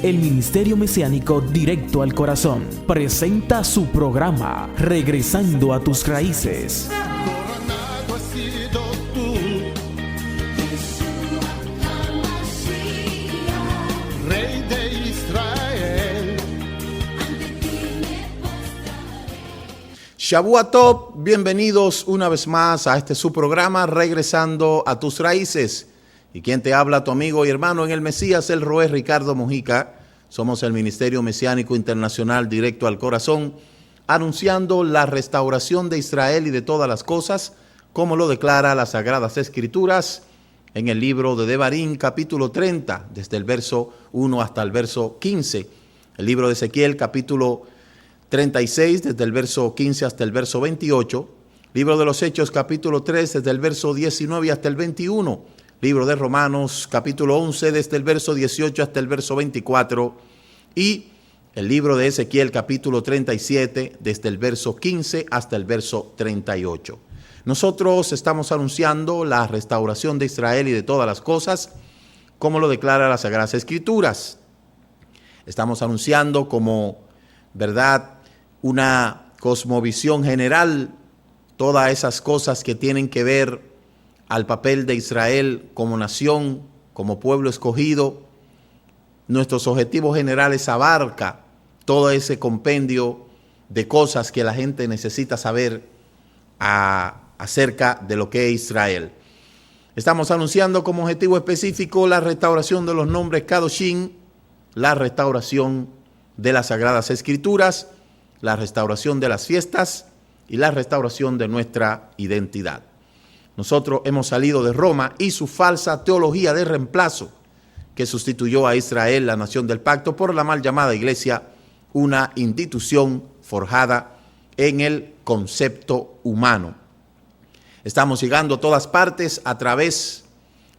El Ministerio Mesiánico Directo al Corazón presenta su programa Regresando a tus Raíces. Coronado has sido tú, Rey de Israel. Shavua Tov, bienvenidos una vez más a este su programa Regresando a tus Raíces. Y quien te habla, tu amigo y hermano en el Mesías, el Roé Ricardo Mojica. Somos el Ministerio Mesiánico Internacional Directo al Corazón, anunciando la restauración de Israel y de todas las cosas, como lo declara las Sagradas Escrituras en el libro de Devarim, capítulo 30, desde el verso 1 hasta el verso 15. El libro de Ezequiel, capítulo 36, desde el verso 15 hasta el verso 28. Libro de los Hechos, capítulo 3, desde el verso 19 hasta el 21. Libro de Romanos, capítulo 11, desde el verso 18 hasta el verso 24. Y el libro de Ezequiel, capítulo 37, desde el verso 15 hasta el verso 38. Nosotros estamos anunciando la restauración de Israel y de todas las cosas, como lo declara las Sagradas Escrituras. Estamos anunciando como verdad una cosmovisión general, todas esas cosas que tienen que ver al papel de Israel como nación, como pueblo escogido. Nuestros objetivos generales abarca todo ese compendio de cosas que la gente necesita saber acerca de lo que es Israel. Estamos anunciando como objetivo específico la restauración de los nombres Kadoshim, la restauración de las Sagradas Escrituras, la restauración de las fiestas y la restauración de nuestra identidad. Nosotros hemos salido de Roma y su falsa teología de reemplazo que sustituyó a Israel, la nación del pacto, por la mal llamada iglesia, una institución forjada en el concepto humano. Estamos llegando a todas partes a través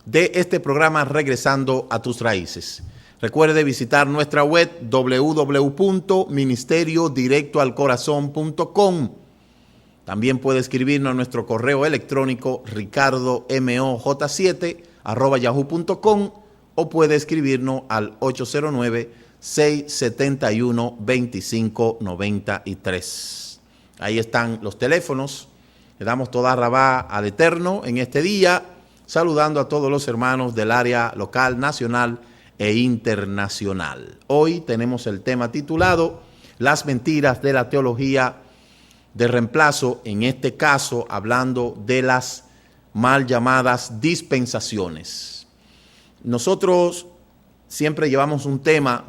de este programa Regresando a tus Raíces. Recuerde visitar nuestra web www.ministeriodirectoalcorazon.com. También puede escribirnos a nuestro correo electrónico ricardomoj7@yahoo.com o puede escribirnos al 809-671-2593. Ahí están los teléfonos. Le damos toda rabá al Eterno en este día, saludando a todos los hermanos del área local, nacional e internacional. Hoy tenemos el tema titulado Las mentiras de la teología de reemplazo, en este caso hablando de las mal llamadas dispensaciones. Nosotros siempre llevamos un tema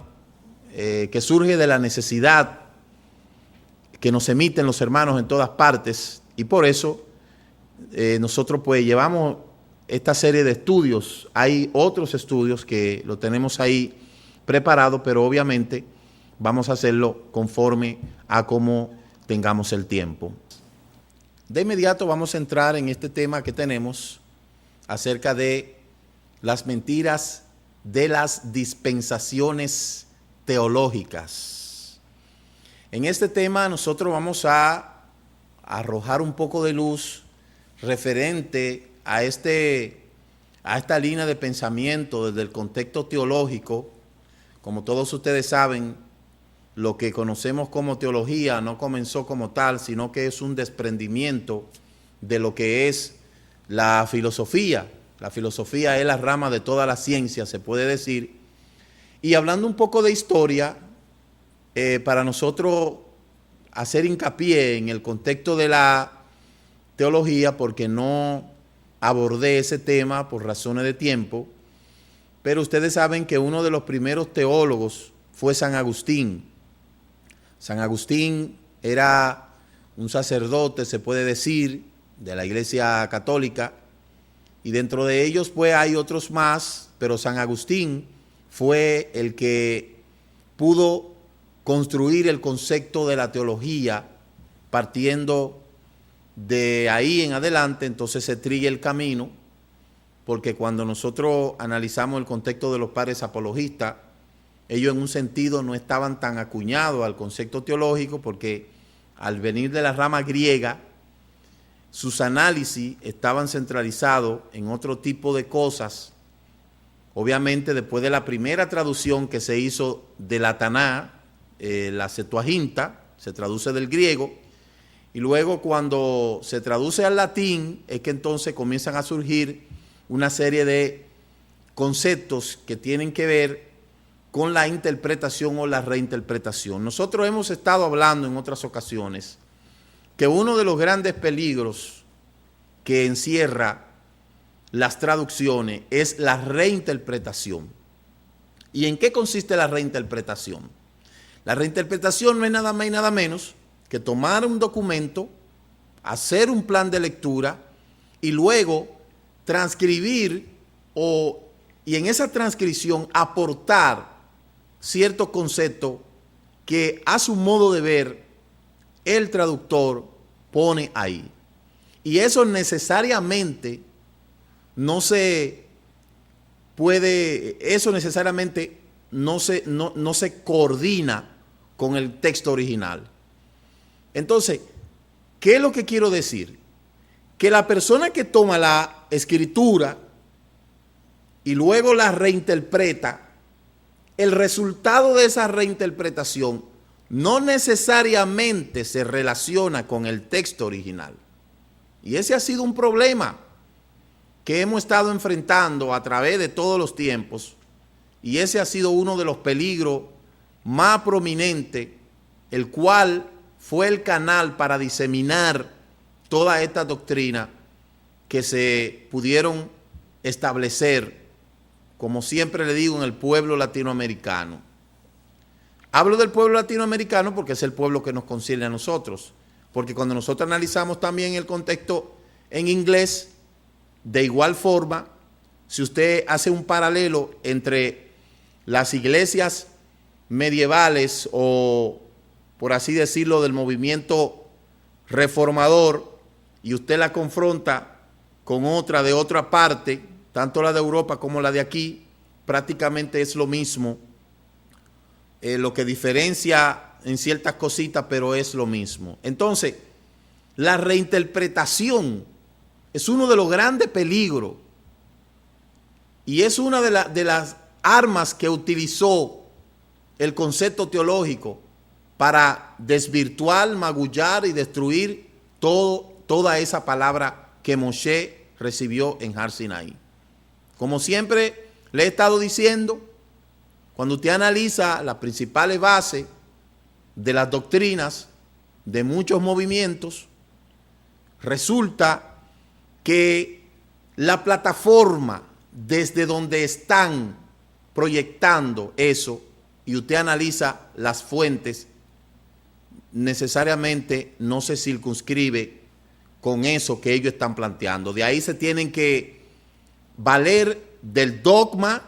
que surge de la necesidad que nos emiten los hermanos en todas partes, y por eso nosotros pues llevamos esta serie de estudios. Hay otros estudios que lo tenemos ahí preparado, pero obviamente vamos a hacerlo conforme a cómo tengamos el tiempo. De inmediato vamos a entrar en este tema que tenemos acerca de las mentiras de las dispensaciones teológicas. En este tema nosotros vamos a arrojar un poco de luz referente a esta línea de pensamiento desde el contexto teológico. Como todos ustedes saben, lo que conocemos como teología no comenzó como tal, sino que es un desprendimiento de lo que es la filosofía. La filosofía es la rama de toda la ciencia, se puede decir. Y hablando un poco de historia, para nosotros hacer hincapié en el contexto de la teología, porque no abordé ese tema por razones de tiempo, pero ustedes saben que uno de los primeros teólogos fue San Agustín. San Agustín era un sacerdote, se puede decir, de la Iglesia Católica, y dentro de ellos pues hay otros más, pero San Agustín fue el que pudo construir el concepto de la teología. Partiendo de ahí en adelante, entonces se trilla el camino, porque cuando nosotros analizamos el contexto de los padres apologistas, ellos en un sentido no estaban tan acuñados al concepto teológico, porque al venir de la rama griega, sus análisis estaban centralizados en otro tipo de cosas obviamente después de la primera traducción que se hizo de la Taná, la Septuaginta, se traduce del griego, y luego cuando se traduce al latín es que entonces comienzan a surgir una serie de conceptos que tienen que ver con la interpretación o la reinterpretación. Nosotros hemos estado hablando en otras ocasiones que uno de los grandes peligros que encierra las traducciones es la reinterpretación. ¿Y en qué consiste la reinterpretación? La reinterpretación no es nada más y nada menos que tomar un documento, hacer un plan de lectura y luego transcribir y en esa transcripción aportar cierto concepto que a su modo de ver el traductor pone ahí. Y eso necesariamente no se coordina con el texto original. Entonces, ¿qué es lo que quiero decir? Que la persona que toma la escritura y luego la reinterpreta, el resultado de esa reinterpretación no necesariamente se relaciona con el texto original. Y ese ha sido un problema que hemos estado enfrentando a través de todos los tiempos, y ese ha sido uno de los peligros más prominentes, el cual fue el canal para diseminar toda esta doctrina que se pudieron establecer, como siempre le digo, en el pueblo latinoamericano. Hablo del pueblo latinoamericano porque es el pueblo que nos concierne a nosotros, porque cuando nosotros analizamos también el contexto en inglés, de igual forma, si usted hace un paralelo entre las iglesias medievales o, por así decirlo, del movimiento reformador, y usted la confronta con otra de otra parte, tanto la de Europa como la de aquí, prácticamente es lo mismo. Lo que diferencia en ciertas cositas, pero es lo mismo. Entonces, la reinterpretación es uno de los grandes peligros y es una de las armas que utilizó el concepto teológico para desvirtuar, magullar y destruir toda esa palabra que Moshe recibió en Har Sinaí. Como siempre le he estado diciendo, cuando usted analiza las principales bases de las doctrinas de muchos movimientos, resulta que la plataforma desde donde están proyectando eso, y usted analiza las fuentes, necesariamente no se circunscribe con eso que ellos están planteando. De ahí se tienen que valer del dogma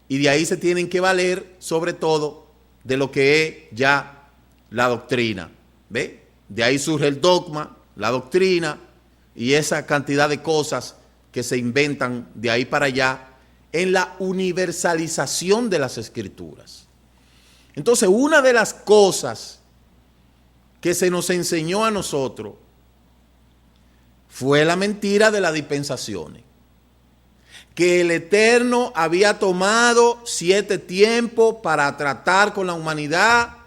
y de ahí se tienen que valer sobre todo de lo que es ya la doctrina. ¿Ve? De ahí surge el dogma, la doctrina y esa cantidad de cosas que se inventan de ahí para allá en la universalización de las escrituras. Entonces, una de las cosas que se nos enseñó a nosotros fue la mentira de las dispensaciones. Que el Eterno había tomado 7 tiempos para tratar con la humanidad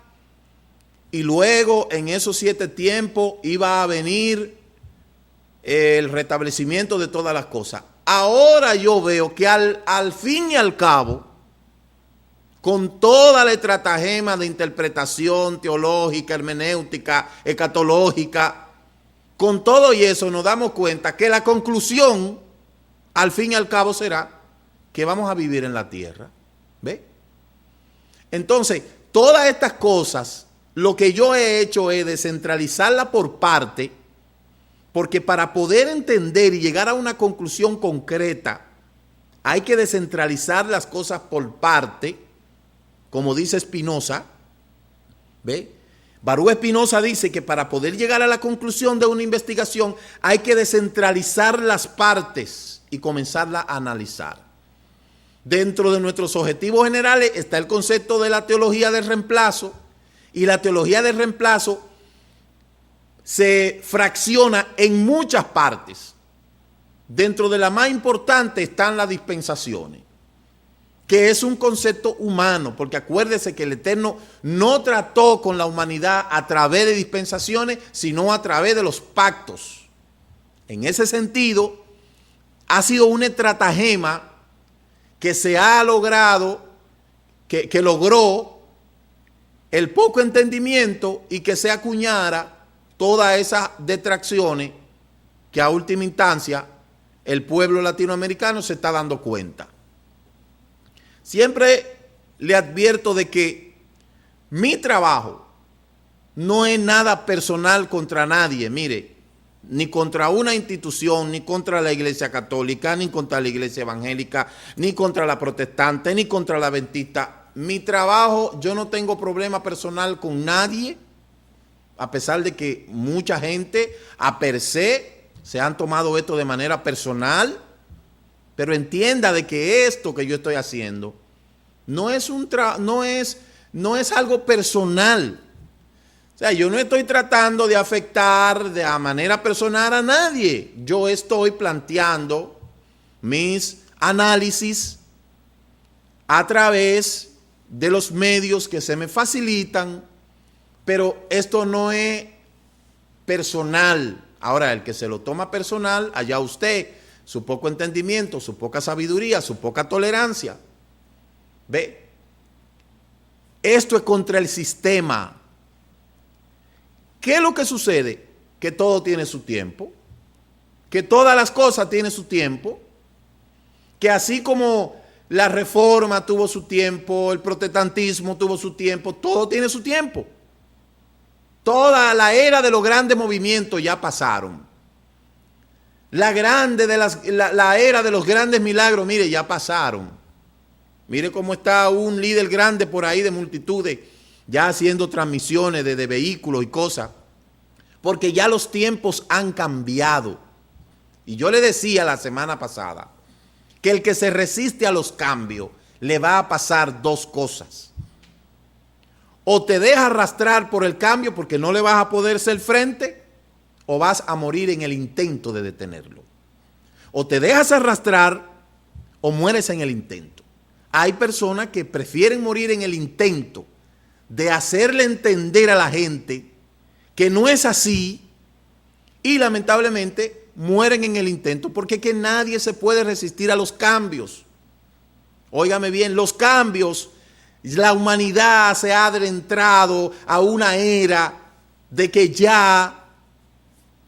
y luego en esos 7 tiempos iba a venir el restablecimiento de todas las cosas. Ahora yo veo que al fin y al cabo, con toda la estratagema de interpretación teológica, hermenéutica, escatológica, con todo y eso nos damos cuenta que la conclusión, al fin y al cabo, será que vamos a vivir en la tierra. ¿Ve? Entonces, todas estas cosas, lo que yo he hecho es descentralizarla por parte, porque para poder entender y llegar a una conclusión concreta, hay que descentralizar las cosas por parte, como dice Spinoza. ¿Ve? Baruch Spinoza dice que para poder llegar a la conclusión de una investigación hay que descentralizar las partes y comenzarla a analizar. Dentro de nuestros objetivos generales está el concepto de la teología del reemplazo, y la teología del reemplazo se fracciona en muchas partes. Dentro de la más importante están las dispensaciones. que es un concepto humano, porque acuérdese que el Eterno no trató con la humanidad a través de dispensaciones, sino a través de los pactos. En ese sentido, ha sido una estratagema que se ha logrado, que logró el poco entendimiento y que se acuñara todas esas detracciones que a última instancia el pueblo latinoamericano se está dando cuenta. Siempre le advierto de que mi trabajo no es nada personal contra nadie, mire, ni contra una institución, ni contra la Iglesia Católica, ni contra la Iglesia Evangélica, ni contra la protestante, ni contra la adventista. Mi trabajo, yo no tengo problema personal con nadie, a pesar de que mucha gente a per se han tomado esto de manera personal, pero entienda de que esto que yo estoy haciendo no es algo personal. O sea, yo no estoy tratando de afectar de manera personal a nadie. Yo estoy planteando mis análisis a través de los medios que se me facilitan, pero esto no es personal. Ahora, el que se lo toma personal, allá usted, su poco entendimiento, su poca sabiduría, su poca tolerancia. ¿Ve? Esto es contra el sistema. ¿Qué es lo que sucede? Que todo tiene su tiempo, que todas las cosas tienen su tiempo, que así como la reforma tuvo su tiempo, el protestantismo tuvo su tiempo, todo tiene su tiempo. Toda la era de los grandes movimientos ya pasaron. La era de los grandes milagros, mire, ya pasaron. Mire cómo está un líder grande por ahí de multitudes, ya haciendo transmisiones de vehículos y cosas, porque ya los tiempos han cambiado. Y yo le decía la semana pasada que el que se resiste a los cambios le va a pasar dos cosas. O te deja arrastrar por el cambio porque no le vas a poder hacer frente, o vas a morir en el intento de detenerlo. O te dejas arrastrar o mueres en el intento. Hay personas que prefieren morir en el intento de hacerle entender a la gente que no es así y lamentablemente mueren en el intento porque es que nadie se puede resistir a los cambios. Óigame bien, los cambios. La humanidad se ha adentrado a una era de que ya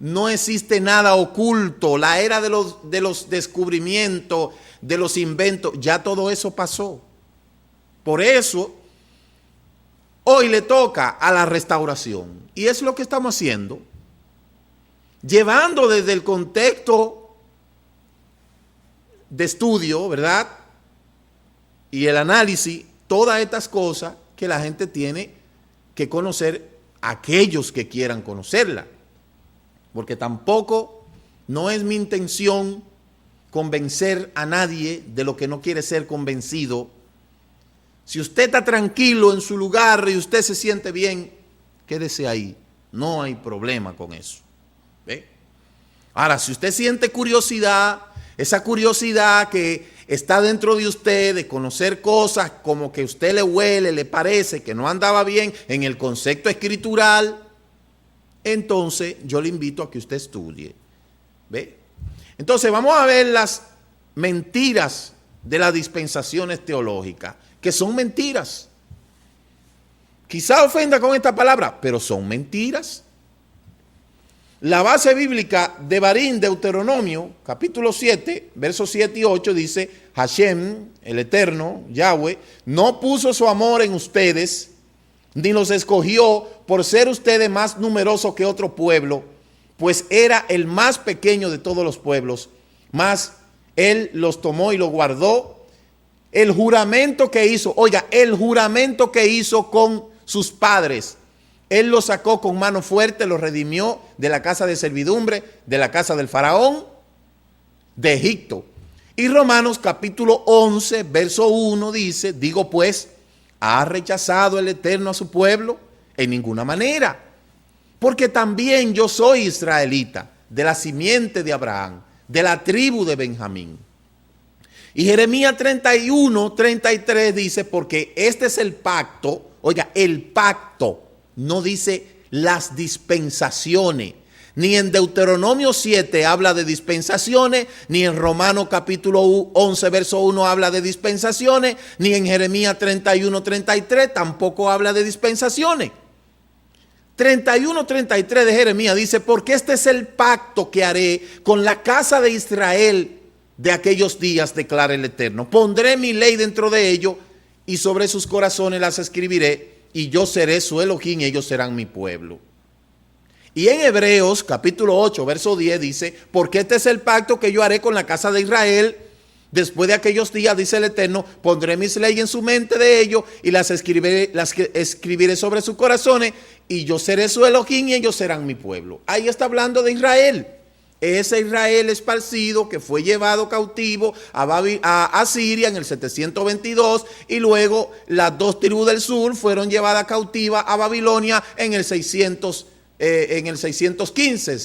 no existe nada oculto. La era de los descubrimientos, de los inventos, ya todo eso pasó. Por eso, hoy le toca a la restauración. Y es lo que estamos haciendo. Llevando desde el contexto de estudio, ¿verdad? Y el análisis, todas estas cosas que la gente tiene que conocer, aquellos que quieran conocerla. Porque tampoco no es mi intención convencer a nadie de lo que no quiere ser convencido. Si usted está tranquilo en su lugar y usted se siente bien, quédese ahí. No hay problema con eso. ¿Ve? Ahora, si usted siente curiosidad, esa curiosidad que está dentro de usted de conocer cosas como que a usted le huele, le parece que no andaba bien en el concepto escritural, entonces yo le invito a que usted estudie. ¿Ve? Entonces vamos a ver las mentiras de las dispensaciones teológicas, que son mentiras. Quizá ofenda con esta palabra, pero son mentiras. La base bíblica de Barín, Deuteronomio, capítulo 7, versos 7 y 8, dice: Hashem, el Eterno, Yahweh, no puso su amor en ustedes, ni los escogió por ser ustedes más numerosos que otro pueblo, pues era el más pequeño de todos los pueblos, mas Él los tomó y los guardó. El juramento que hizo, oiga, el juramento que hizo con sus padres, Él los sacó con mano fuerte, los redimió de la casa de servidumbre, de la casa del faraón, de Egipto. Y Romanos capítulo 11, verso 1 dice: digo pues, ¿ha rechazado el Eterno a su pueblo? En ninguna manera, porque también yo soy israelita, de la simiente de Abraham, de la tribu de Benjamín. Y Jeremías 31:33 dice, porque este es el pacto, oiga, el pacto, no dice las dispensaciones. Ni en Deuteronomio 7 habla de dispensaciones, ni en Romanos capítulo 11 verso 1 habla de dispensaciones, ni en Jeremías 31:33 tampoco habla de dispensaciones. 31:33 de Jeremías dice, porque este es el pacto que haré con la casa de Israel de aquellos días, declara el Eterno. Pondré mi ley dentro de ellos y sobre sus corazones las escribiré, y yo seré su Elohim y ellos serán mi pueblo. Y en Hebreos capítulo 8 verso 10 dice, porque este es el pacto que yo haré con la casa de Israel después de aquellos días, dice el Eterno, pondré mis leyes en su mente de ellos y las escribiré sobre sus corazones, y yo seré su Elohim y ellos serán mi pueblo. Ahí está hablando de Israel. Ese Israel esparcido que fue llevado cautivo a Siria en el 722, y luego las dos tribus del sur fueron llevadas cautivas a Babilonia en el 615,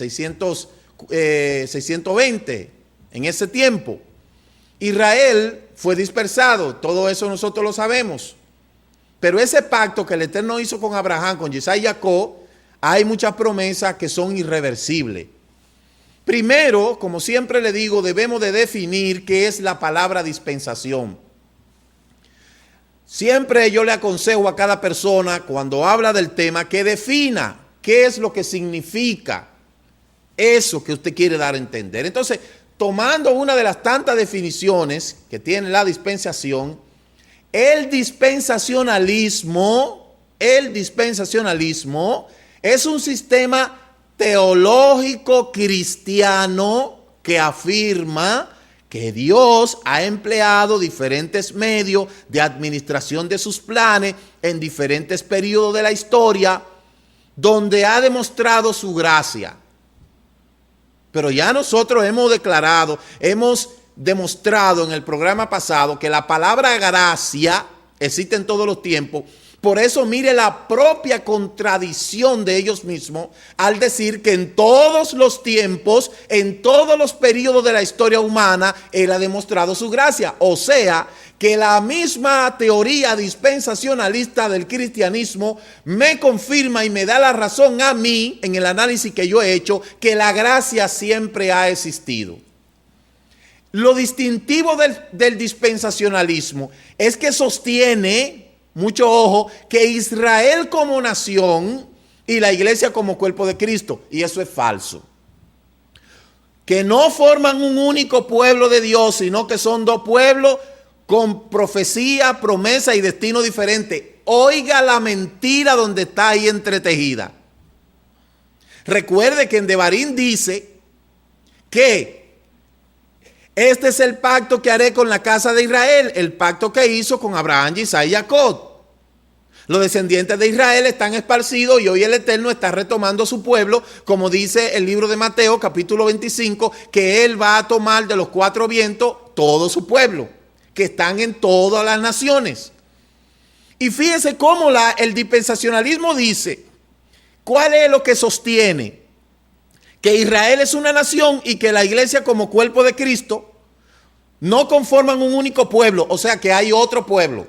620, en ese tiempo. Israel fue dispersado, todo eso nosotros lo sabemos. Pero ese pacto que el Eterno hizo con Abraham, con Isaac y Jacob, hay muchas promesas que son irreversibles. Primero, como siempre le digo, debemos de definir qué es la palabra dispensación. Siempre yo le aconsejo a cada persona, cuando habla del tema, que defina qué es lo que significa eso que usted quiere dar a entender. Entonces, tomando una de las tantas definiciones que tiene la dispensación, el dispensacionalismo es un sistema teológico cristiano que afirma que Dios ha empleado diferentes medios de administración de sus planes en diferentes periodos de la historia, donde ha demostrado su gracia. Pero ya nosotros hemos demostrado en el programa pasado que la palabra gracia existe en todos los tiempos. Por eso mire la propia contradicción de ellos mismos al decir que en todos los tiempos, en todos los periodos de la historia humana, Él ha demostrado su gracia. O sea, que la misma teoría dispensacionalista del cristianismo me confirma y me da la razón a mí, en el análisis que yo he hecho, que la gracia siempre ha existido. Lo distintivo del dispensacionalismo es que sostiene, mucho ojo, que Israel como nación y la iglesia como cuerpo de Cristo, y eso es falso. Que no forman un único pueblo de Dios, sino que son dos pueblos con profecía, promesa y destino diferente. Oiga la mentira donde está ahí entretejida. Recuerde que en Devarim dice que este es el pacto que haré con la casa de Israel, el pacto que hizo con Abraham, Isaac y Jacob. Los descendientes de Israel están esparcidos y hoy el Eterno está retomando su pueblo, como dice el libro de Mateo capítulo 25, que Él va a tomar de los cuatro vientos todo su pueblo, que están en todas las naciones. Y fíjese cómo el dispensacionalismo dice, ¿cuál es lo que sostiene? Que Israel es una nación y que la iglesia como cuerpo de Cristo no conforman un único pueblo, o sea que hay otro pueblo,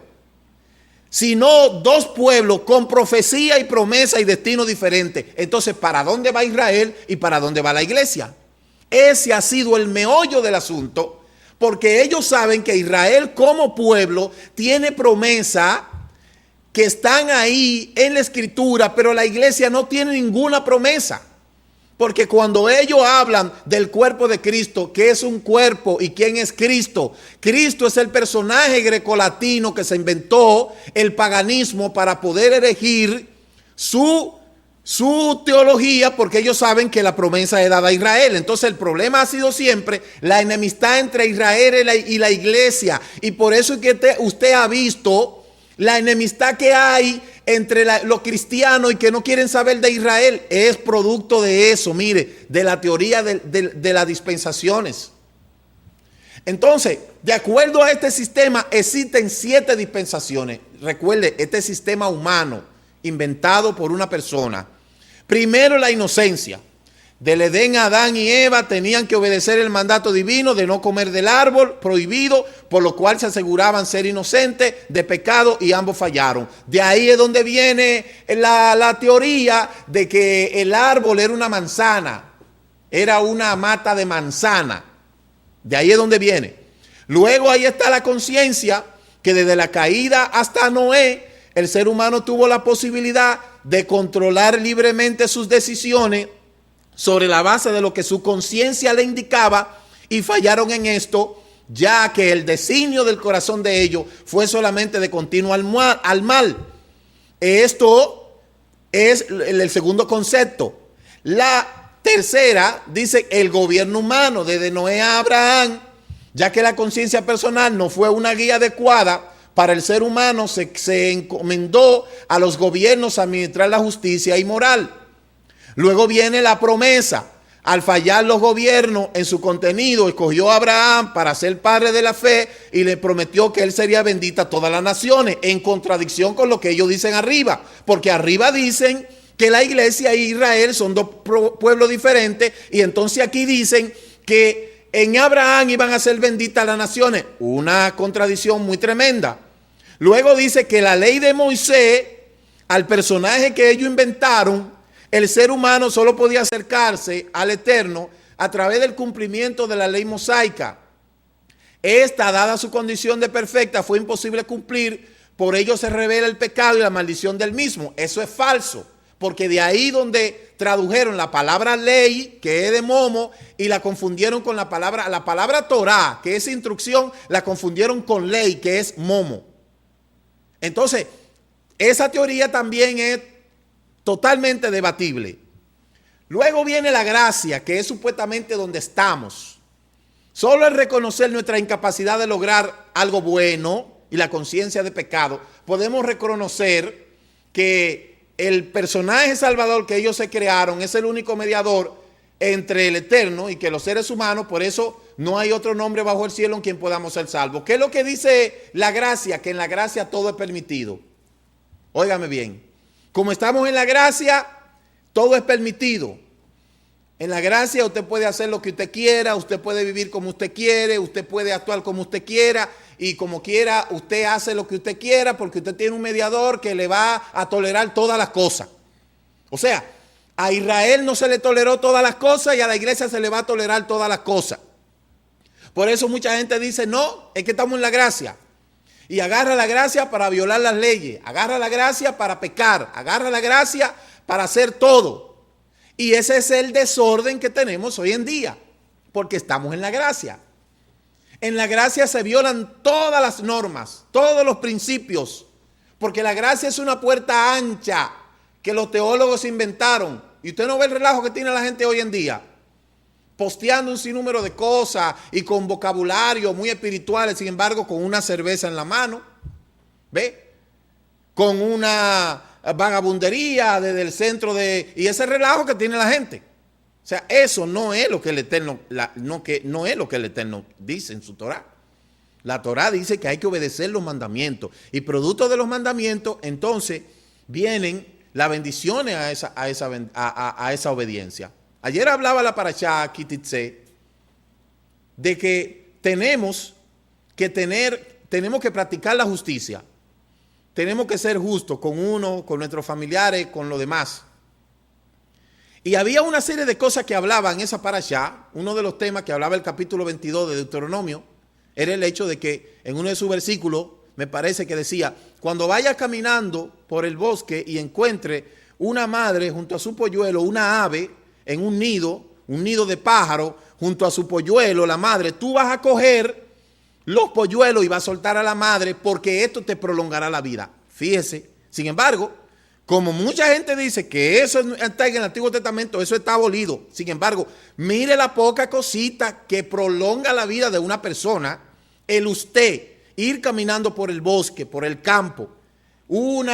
sino dos pueblos con profecía y promesa y destino diferente. Entonces, ¿para dónde va Israel y para dónde va la iglesia? Ese ha sido el meollo del asunto, porque ellos saben que Israel como pueblo tiene promesa que están ahí en la escritura, pero la iglesia no tiene ninguna promesa. Porque cuando ellos hablan del cuerpo de Cristo, ¿qué es un cuerpo y quién es Cristo? Cristo es el personaje grecolatino que se inventó el paganismo para poder elegir su teología, porque ellos saben que la promesa es dada a Israel. Entonces el problema ha sido siempre la enemistad entre Israel y la iglesia. Y por eso es que usted ha visto la enemistad que hay entre los cristianos y que no quieren saber de Israel. Es producto de eso, mire, de la teoría de las dispensaciones. Entonces, de acuerdo a este sistema, existen 7 dispensaciones. Recuerde, este sistema humano, inventado por una persona. Primero, la inocencia. Del Edén, Adán y Eva tenían que obedecer el mandato divino de no comer del árbol prohibido, por lo cual se aseguraban ser inocentes de pecado y ambos fallaron. De ahí es donde viene la teoría de que el árbol era una manzana, era una mata de manzana. De ahí es donde viene. Luego ahí está la conciencia que desde la caída hasta Noé, el ser humano tuvo la posibilidad de controlar libremente sus decisiones sobre la base de lo que su conciencia le indicaba, y fallaron en esto, ya que el designio del corazón de ellos fue solamente de continuo al mal. Esto es el segundo concepto. La tercera dice el gobierno humano, desde Noé a Abraham, ya que la conciencia personal no fue una guía adecuada para el ser humano, se encomendó a los gobiernos a administrar la justicia y moral. Luego viene la promesa. Al fallar los gobiernos en su contenido, escogió a Abraham para ser padre de la fe y le prometió que él sería bendita a todas las naciones, en contradicción con lo que ellos dicen arriba, porque arriba dicen que la iglesia e Israel son dos pueblos diferentes, y entonces aquí dicen que en Abraham iban a ser benditas las naciones, una contradicción muy tremenda. Luego dice que la ley de Moisés, al personaje que ellos inventaron, el ser humano solo podía acercarse al Eterno a través del cumplimiento de la ley mosaica. Esta, dada su condición de perfecta, fue imposible cumplir, por ello se revela el pecado y la maldición del mismo. Eso es falso, porque de ahí donde tradujeron la palabra ley, que es de momo, y la confundieron con la palabra Torah, que es instrucción, la confundieron con ley, que es momo. Entonces, esa teoría también es totalmente debatible. Luego viene la gracia, que es supuestamente donde estamos. Solo al reconocer nuestra incapacidad de lograr algo bueno y la conciencia de pecado, podemos reconocer que el personaje salvador que ellos se crearon es el único mediador entre el Eterno y que los seres humanos, por eso no hay otro nombre bajo el cielo en quien podamos ser salvos. ¿Qué es lo que dice la gracia? Que en la gracia todo es permitido. Óigame bien. Como estamos en la gracia, todo es permitido. En la gracia usted puede hacer lo que usted quiera, usted puede vivir como usted quiere, usted puede actuar como usted quiera, y como quiera usted hace lo que usted quiera, porque usted tiene un mediador que le va a tolerar todas las cosas. O sea, a Israel no se le toleró todas las cosas y a la iglesia se le va a tolerar todas las cosas. Por eso mucha gente dice, no, es que estamos en la gracia. Y agarra la gracia para violar las leyes, agarra la gracia para pecar, agarra la gracia para hacer todo. Y ese es el desorden que tenemos hoy en día, porque estamos en la gracia. En la gracia se violan todas las normas, todos los principios, porque la gracia es una puerta ancha que los teólogos inventaron. Y usted no ve el relajo que tiene la gente hoy en día, posteando un sinnúmero de cosas y con vocabulario muy espirituales, sin embargo, con una cerveza en la mano, ¿ve? Con una vagabundería desde el centro de... Y ese relajo que tiene la gente. O sea, eso no es lo que el Eterno, no es lo que el Eterno dice en su Torah. La Torah dice que hay que obedecer los mandamientos. Y producto de los mandamientos, entonces, vienen las bendiciones a esa obediencia. Ayer hablaba la parashá Kititze de que tenemos que practicar la justicia. Tenemos que ser justos con uno, con nuestros familiares, con los demás. Y había una serie de cosas que hablaban en esa parashá. Uno de los temas que hablaba el capítulo 22 de Deuteronomio era el hecho de que en uno de sus versículos, me parece que decía, cuando vaya caminando por el bosque y encuentre una madre junto a su polluelo, una ave, en un nido de pájaro, junto a su polluelo, la madre, tú vas a coger los polluelos y vas a soltar a la madre porque esto te prolongará la vida. Fíjese, sin embargo, como mucha gente dice que eso está en el Antiguo Testamento, eso está abolido. Sin embargo, mire la poca cosita que prolonga la vida de una persona, el usted ir caminando por el bosque, por el campo, un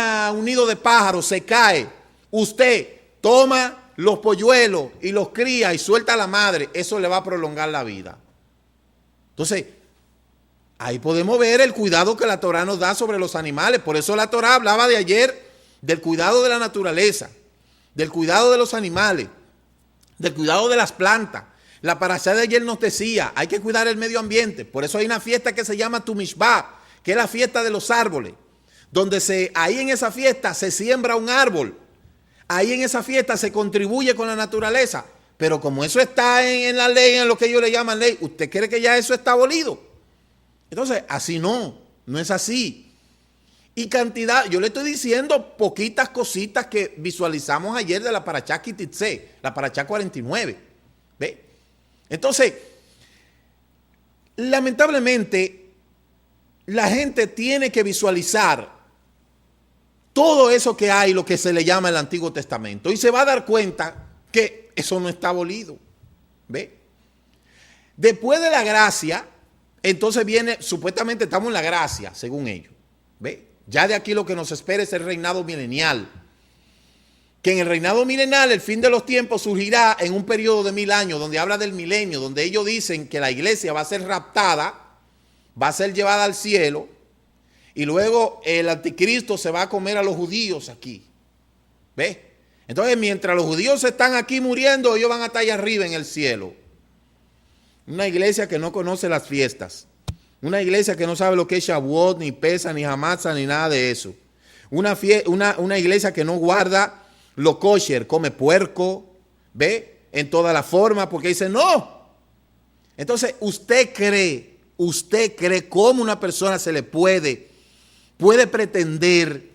nido de pájaros se cae, usted toma los polluelos y los cría y suelta a la madre, eso le va a prolongar la vida. Entonces, ahí podemos ver el cuidado que la Torah nos da sobre los animales. Por eso la Torah hablaba de ayer del cuidado de la naturaleza, del cuidado de los animales. del cuidado de las plantas. La parashá de ayer nos decía, hay que cuidar el medio ambiente. Por eso hay una fiesta que se llama Tu Mishpah, que es la fiesta de los árboles, donde ahí en esa fiesta se siembra un árbol. Ahí en esa fiesta se contribuye con la naturaleza. Pero como eso está en la ley, en lo que ellos le llaman ley, ¿usted cree que ya eso está abolido? Entonces, así no es así. Y cantidad, yo le estoy diciendo poquitas cositas que visualizamos ayer de la parashá Ki Teitzei, la parashá 49. ¿Ve? Entonces, lamentablemente, la gente tiene que visualizar todo eso que hay, lo que se le llama el Antiguo Testamento, y se va a dar cuenta que eso no está abolido. ¿Ve? Después de la gracia, entonces viene, supuestamente estamos en la gracia, según ellos. ¿Ve? Ya de aquí lo que nos espera es el reinado milenial. Que en el reinado milenial, el fin de los tiempos surgirá en un periodo de 1000 años, donde habla del milenio, donde ellos dicen que la iglesia va a ser raptada, va a ser llevada al cielo, y luego el anticristo se va a comer a los judíos aquí. ¿Ves? Entonces, mientras los judíos están aquí muriendo, ellos van a estar allá arriba en el cielo. Una iglesia que no conoce las fiestas. Una iglesia que no sabe lo que es Shavuot, ni Pesa, ni Hamatzah, ni nada de eso. Una iglesia que no guarda lo kosher, come puerco, ¿ve? En toda la forma, porque dice no. Entonces, usted cree cómo una persona se le puede pretender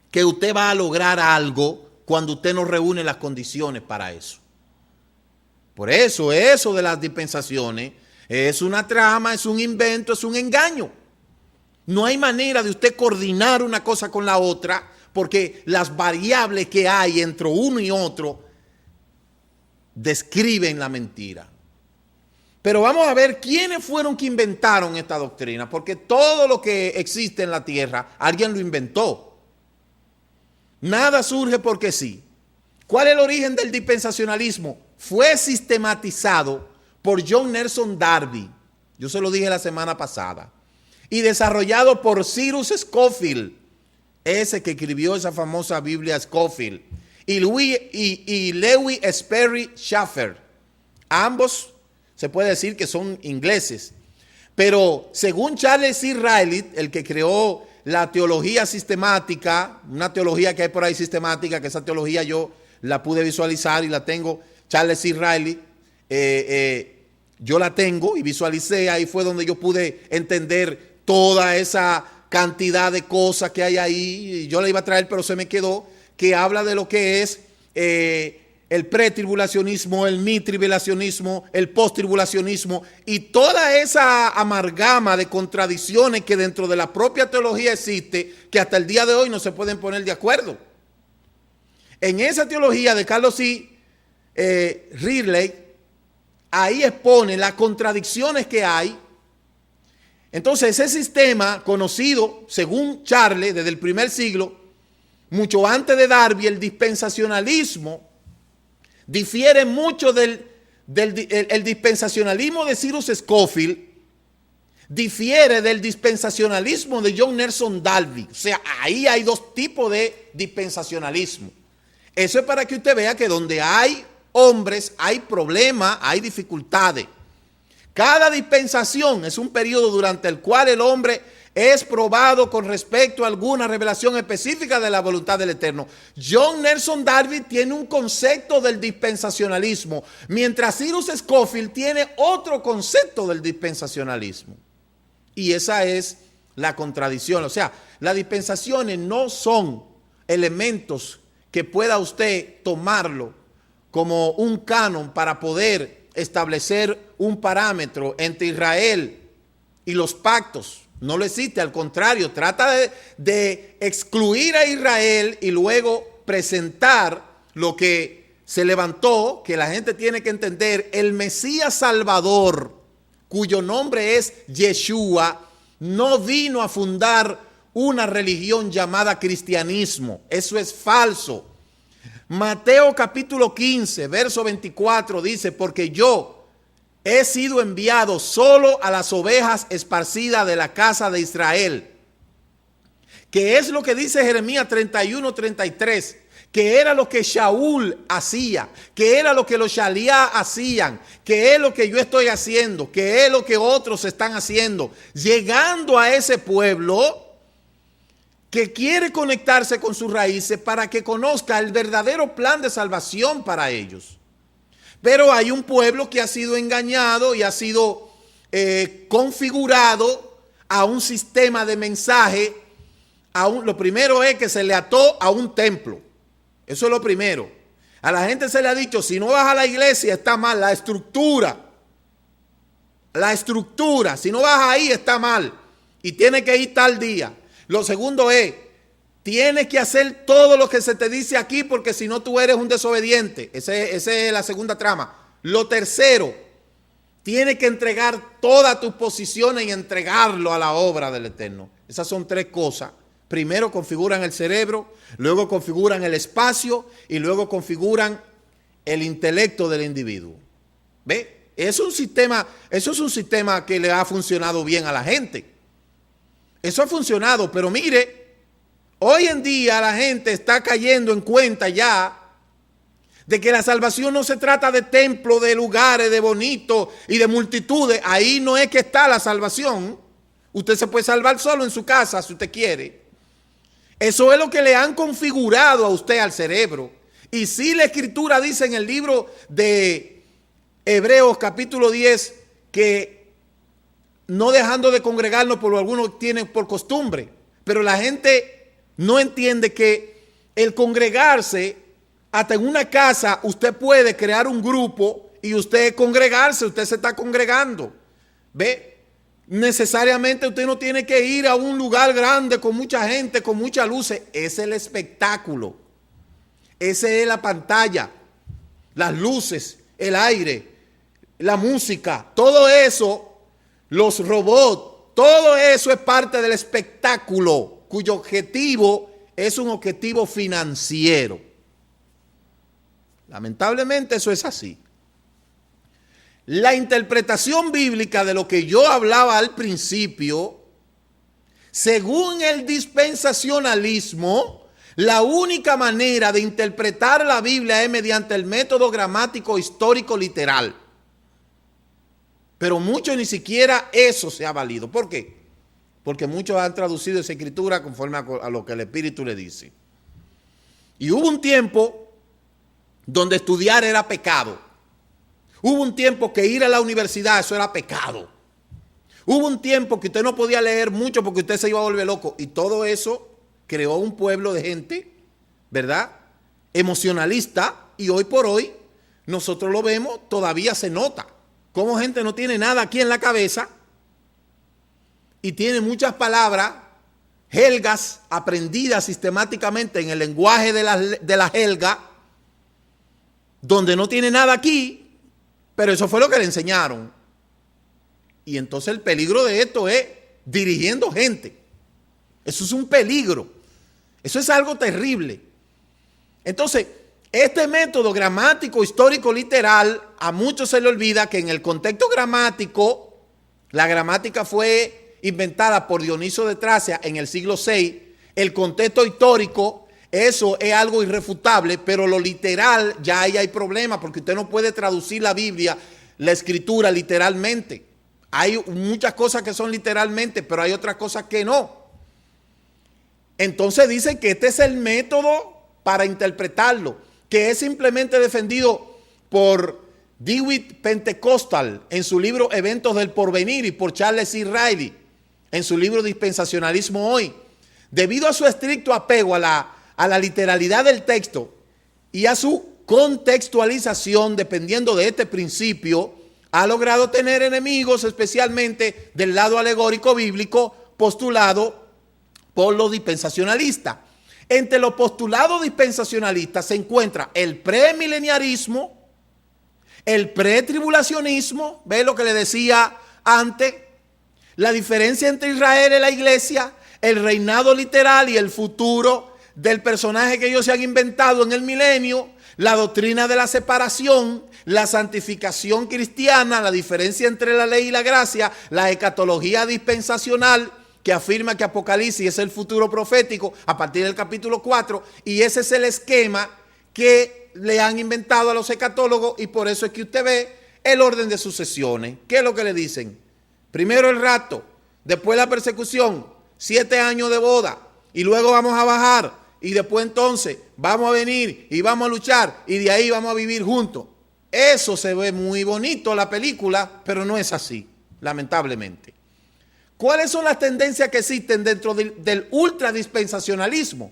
que usted va a lograr algo cuando usted no reúne las condiciones para eso. Por eso de las dispensaciones es una trama, es un invento, es un engaño. No hay manera de usted coordinar una cosa con la otra, porque las variables que hay entre uno y otro describen la mentira. Pero vamos a ver quiénes fueron que inventaron esta doctrina, porque todo lo que existe en la tierra, alguien lo inventó. Nada surge porque sí. ¿Cuál es el origen del dispensacionalismo? Fue sistematizado por John Nelson Darby, yo se lo dije la semana pasada, y desarrollado por Cyrus Scofield, ese que escribió esa famosa Biblia Scofield, y Lewis Sperry Chafer. Ambos se puede decir que son ingleses, pero según Charles C. Riley, el que creó la teología sistemática, una teología que hay por ahí sistemática, que esa teología yo la pude visualizar y la tengo, Charles C. Riley, yo la tengo y visualicé, ahí fue donde yo pude entender toda esa cantidad de cosas que hay ahí. Yo la iba a traer, pero se me quedó, que habla de lo que es el pretribulacionismo, el mitribulacionismo, el posttribulacionismo y toda esa amalgama de contradicciones que dentro de la propia teología existe, que hasta el día de hoy no se pueden poner de acuerdo. En esa teología de Carlos C. Riley, ahí expone las contradicciones que hay. Entonces ese sistema conocido, según Charles, desde el primer siglo, mucho antes de Darby, el dispensacionalismo, difiere mucho el dispensacionalismo de Cyrus Scofield, difiere del dispensacionalismo de John Nelson Darby. O sea, ahí hay dos tipos de dispensacionalismo. Eso es para que usted vea que donde hay hombres, hay problemas, hay dificultades. Cada dispensación es un periodo durante el cual el hombre es probado con respecto a alguna revelación específica de la voluntad del Eterno. John Nelson Darby tiene un concepto del dispensacionalismo, mientras Cyrus Scofield tiene otro concepto del dispensacionalismo. Y esa es la contradicción. O sea, las dispensaciones no son elementos que pueda usted tomarlo como un canon para poder establecer un parámetro entre Israel y los pactos. No lo existe, al contrario, trata de excluir a Israel y luego presentar lo que se levantó, que la gente tiene que entender, el Mesías Salvador, cuyo nombre es Yeshua, no vino a fundar una religión llamada cristianismo. Eso es falso. Mateo capítulo 15, verso 24 dice, porque yo he sido enviado solo a las ovejas esparcidas de la casa de Israel. Que es lo que dice Jeremías 31, 33, que era lo que Shaul hacía, que era lo que los Shaliá hacían, que es lo que yo estoy haciendo, que es lo que otros están haciendo, llegando a ese pueblo que quiere conectarse con sus raíces para que conozca el verdadero plan de salvación para ellos. Pero hay un pueblo que ha sido engañado y ha sido configurado a un sistema de mensaje. Lo primero es que se le ató a un templo. Eso es lo primero. A la gente se le ha dicho, si no vas a la iglesia está mal, la estructura, si no vas ahí está mal y tienes que ir tal día. Lo segundo es, tienes que hacer todo lo que se te dice aquí porque si no tú eres un desobediente. Esa es la segunda trama. Lo tercero, tienes que entregar todas tus posiciones y entregarlo a la obra del Eterno. Esas son tres cosas. Primero configuran el cerebro, luego configuran el espacio y luego configuran el intelecto del individuo. ¿Ve? Eso es un sistema que le ha funcionado bien a la gente. Eso ha funcionado, pero mire, hoy en día la gente está cayendo en cuenta ya de que la salvación no se trata de templos, de lugares, de bonitos y de multitudes. Ahí no es que está la salvación. Usted se puede salvar solo en su casa si usted quiere. Eso es lo que le han configurado a usted al cerebro. Y si la Escritura dice en el libro de Hebreos capítulo 10 que no dejando de congregarnos por lo algunos tienen por costumbre, pero la gente no entiende que el congregarse, hasta en una casa usted puede crear un grupo y usted congregarse, usted se está congregando. ¿Ve? Necesariamente usted no tiene que ir a un lugar grande con mucha gente, con muchas luces. Es el espectáculo. Esa es la pantalla, las luces, el aire, la música, todo eso, los robots, todo eso es parte del espectáculo cuyo objetivo es un objetivo financiero. Lamentablemente eso es así. La interpretación bíblica de lo que yo hablaba al principio, según el dispensacionalismo, la única manera de interpretar la Biblia es mediante el método gramático histórico literal. Pero muchos ni siquiera eso se ha valido. ¿Por qué? Porque muchos han traducido esa escritura conforme a lo que el Espíritu le dice. Y hubo un tiempo donde estudiar era pecado. Hubo un tiempo que ir a la universidad, eso era pecado. Hubo un tiempo que usted no podía leer mucho porque usted se iba a volver loco. Y todo eso creó un pueblo de gente, ¿verdad? Emocionalista. Y hoy por hoy, nosotros lo vemos, todavía se nota. Cómo gente no tiene nada aquí en la cabeza y tiene muchas palabras, helgas, aprendidas sistemáticamente en el lenguaje de la helga, donde no tiene nada aquí. Pero eso fue lo que le enseñaron. Y entonces el peligro de esto es dirigiendo gente. Eso es un peligro. Eso es algo terrible. Entonces, este método gramático, histórico, literal, a muchos se le olvida que en el contexto gramático, la gramática fue inventada por Dioniso de Tracia en el siglo VI. El contexto histórico, eso es algo irrefutable, pero lo literal, ya ahí hay problema, porque usted no puede traducir la Biblia, la escritura literalmente. Hay muchas cosas que son literalmente, pero hay otras cosas que no. Entonces dicen que este es el método para interpretarlo, que es simplemente defendido por DeWitt Pentecostal en su libro Eventos del Porvenir y por Charles C. Riley en su libro Dispensacionalismo Hoy. Debido a su estricto apego a la literalidad del texto y a su contextualización dependiendo de este principio, ha logrado tener enemigos, especialmente del lado alegórico bíblico postulado por los dispensacionalistas. Entre los postulados dispensacionalistas se encuentra el premileniarismo, el pretribulacionismo, ¿ve lo que le decía antes? La diferencia entre Israel y la iglesia, el reinado literal y el futuro del personaje que ellos se han inventado en el milenio, la doctrina de la separación, la santificación cristiana, la diferencia entre la ley y la gracia, la escatología dispensacional que afirma que Apocalipsis es el futuro profético a partir del capítulo 4, y ese es el esquema que le han inventado a los escatólogos, y por eso es que usted ve el orden de sucesiones. ¿Qué es lo que le dicen? Primero el rapto, después la persecución, 7 años de boda, y luego vamos a bajar, y después entonces vamos a venir y vamos a luchar, y de ahí vamos a vivir juntos. Eso se ve muy bonito en la película, pero no es así, lamentablemente. ¿Cuáles son las tendencias que existen dentro del ultradispensacionalismo?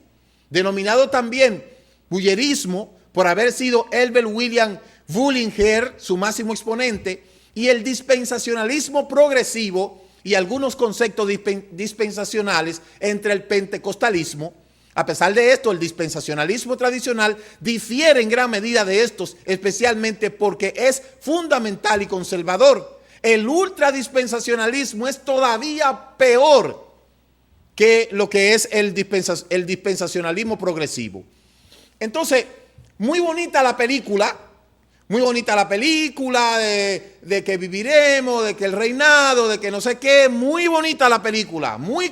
Denominado también bullerismo, por haber sido Herbert William Bullinger su máximo exponente, y el dispensacionalismo progresivo y algunos conceptos dispensacionales entre el pentecostalismo. A pesar de esto, el dispensacionalismo tradicional difiere en gran medida de estos, especialmente porque es fundamental y conservador. El ultradispensacionalismo es todavía peor que lo que es el dispensacionalismo progresivo. Entonces, muy bonita la película de que viviremos, de que el reinado, de que no sé qué, muy bonita la película, muy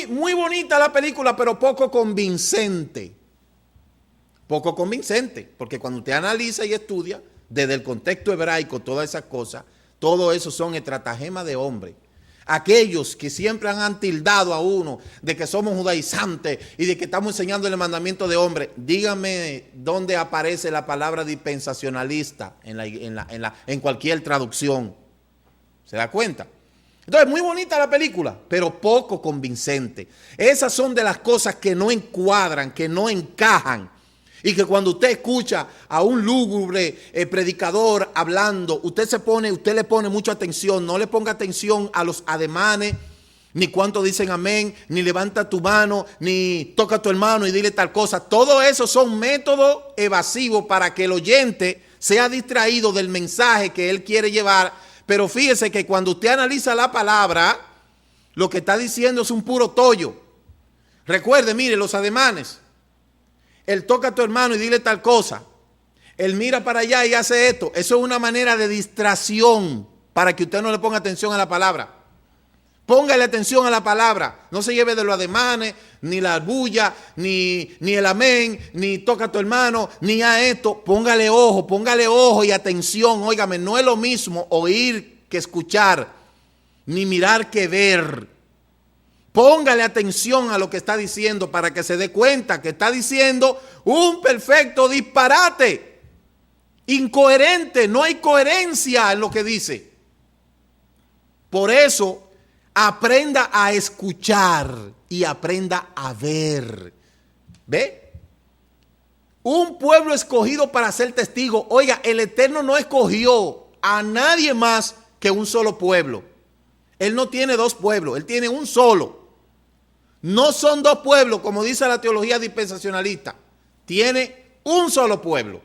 bonita la película, pero poco convincente. Poco convincente, porque cuando usted analiza y estudia desde el contexto hebraico todas esas cosas, todo eso son estratagemas de hombre. Aquellos que siempre han tildado a uno de que somos judaizantes y de que estamos enseñando el mandamiento de hombre, dígame dónde aparece la palabra dispensacionalista en cualquier traducción. ¿Se da cuenta? Entonces, muy bonita la película, pero poco convincente. Esas son de las cosas que no encuadran, que no encajan. Y que cuando usted escucha a un lúgubre predicador hablando, usted le pone mucha atención. No le ponga atención a los ademanes, ni cuánto dicen amén, ni levanta tu mano, ni toca a tu hermano y dile tal cosa. Todo eso son métodos evasivos para que el oyente sea distraído del mensaje que él quiere llevar. Pero fíjese que cuando usted analiza la palabra, lo que está diciendo es un puro tollo. Recuerde, mire, los ademanes. Él toca a tu hermano y dile tal cosa. Él mira para allá y hace esto. Eso es una manera de distracción para que usted no le ponga atención a la palabra. Póngale atención a la palabra. No se lleve de los ademanes, ni la bulla, ni el amén, ni toca a tu hermano, ni a esto. Póngale ojo y atención. Óigame, no es lo mismo oír que escuchar, ni mirar que ver. Póngale atención a lo que está diciendo para que se dé cuenta que está diciendo un perfecto disparate, incoherente, no hay coherencia en lo que dice. Por eso, aprenda a escuchar y aprenda a ver. ¿Ve? Un pueblo escogido para ser testigo. Oiga, el Eterno no escogió a nadie más que un solo pueblo. Él no tiene dos pueblos, Él tiene un solo. No son dos pueblos, como dice la teología dispensacionalista. Tiene un solo pueblo.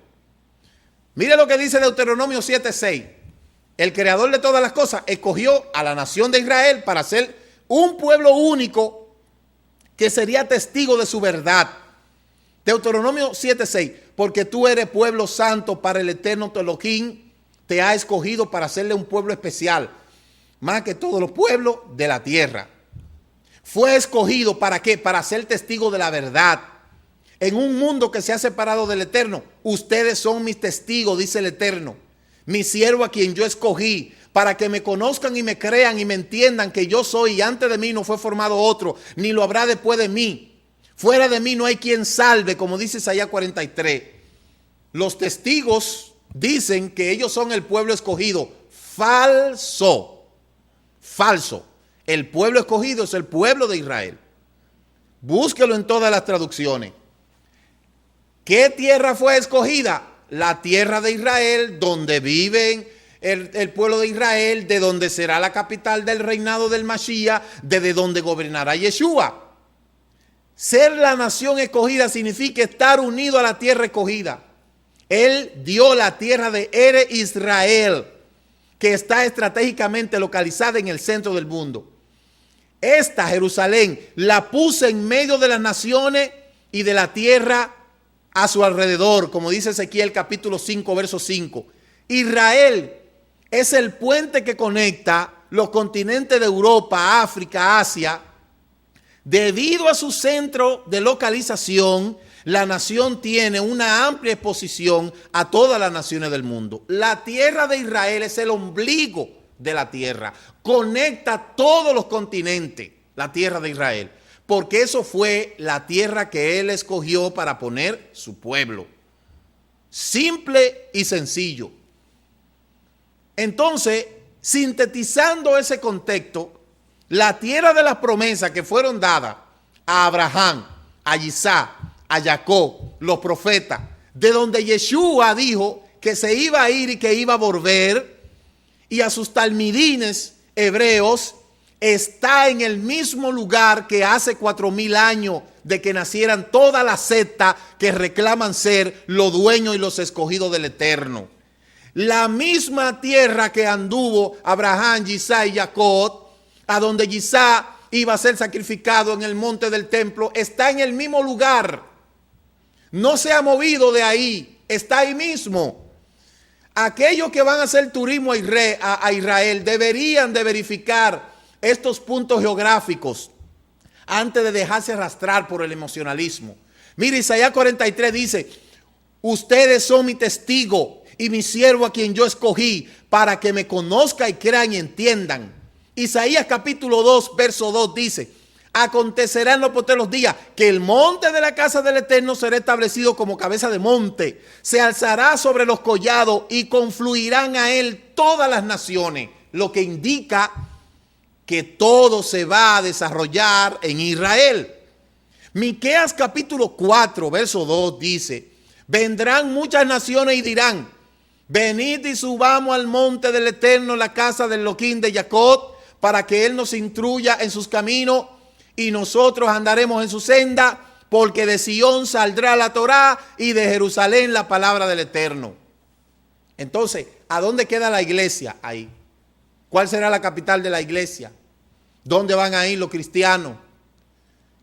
Mire lo que dice Deuteronomio 7:6. El creador de todas las cosas escogió a la nación de Israel para ser un pueblo único que sería testigo de su verdad. Deuteronomio 7:6. Porque tú eres pueblo santo para el eterno tu Elohim, te ha escogido para hacerle un pueblo especial, más que todos los pueblos de la tierra. Fue escogido ¿para qué? Para ser testigo de la verdad. En un mundo que se ha separado del Eterno, ustedes son mis testigos, dice el Eterno. Mi siervo a quien yo escogí, para que me conozcan y me crean y me entiendan que yo soy, y antes de mí no fue formado otro, ni lo habrá después de mí. Fuera de mí no hay quien salve, como dice Isaías 43. Los testigos dicen que ellos son el pueblo escogido. Falso. Falso. El pueblo escogido es el pueblo de Israel. Búsquelo en todas las traducciones. ¿Qué tierra fue escogida? La tierra de Israel, donde viven el pueblo de Israel, de donde será la capital del reinado del Mashiach, desde donde gobernará Yeshua. Ser la nación escogida significa estar unido a la tierra escogida. Él dio la tierra de Ere Israel, que está estratégicamente localizada en el centro del mundo. Esta Jerusalén la puso en medio de las naciones y de la tierra a su alrededor, como dice Ezequiel capítulo 5, verso 5. Israel es el puente que conecta los continentes de Europa, África, Asia, debido a su centro de localización, la nación tiene una amplia exposición a todas las naciones del mundo. La tierra de Israel es el ombligo de la tierra, conecta todos los continentes, la tierra de Israel, porque eso fue la tierra que él escogió para poner su pueblo. Simple y sencillo. Entonces, sintetizando ese contexto, la tierra de las promesas que fueron dadas a Abraham, a Isaac, a Jacob, los profetas, de donde Yeshua dijo que se iba a ir y que iba a volver, y a sus talmidines hebreos, está en el mismo lugar que hace 4000 años de que nacieran todas las sectas que reclaman ser los dueños y los escogidos del Eterno. La misma tierra que anduvo Abraham, Isaac y Jacob, a donde Isaac iba a ser sacrificado en el monte del templo, está en el mismo lugar. No se ha movido de ahí, está ahí mismo. Aquellos que van a hacer turismo a Israel deberían de verificar estos puntos geográficos antes de dejarse arrastrar por el emocionalismo. Mire, Isaías 43 dice: ustedes son mi testigo y mi siervo a quien yo escogí para que me conozca y crean y entiendan. Isaías capítulo 2 verso 2 dice: acontecerá en los postreros días que el monte de la casa del Eterno será establecido como cabeza de monte, se alzará sobre los collados y confluirán a él todas las naciones, lo que indica que todo se va a desarrollar en Israel. Miqueas capítulo 4 verso 2 dice: vendrán muchas naciones y dirán: venid y subamos al monte del Eterno, la casa del Elohim de Jacob, para que él nos instruya en sus caminos y nosotros andaremos en su senda, porque de Sión saldrá la Torá y de Jerusalén la palabra del Eterno. Entonces, ¿a dónde queda la iglesia? Ahí. ¿Cuál será la capital de la iglesia? ¿Dónde van a ir los cristianos?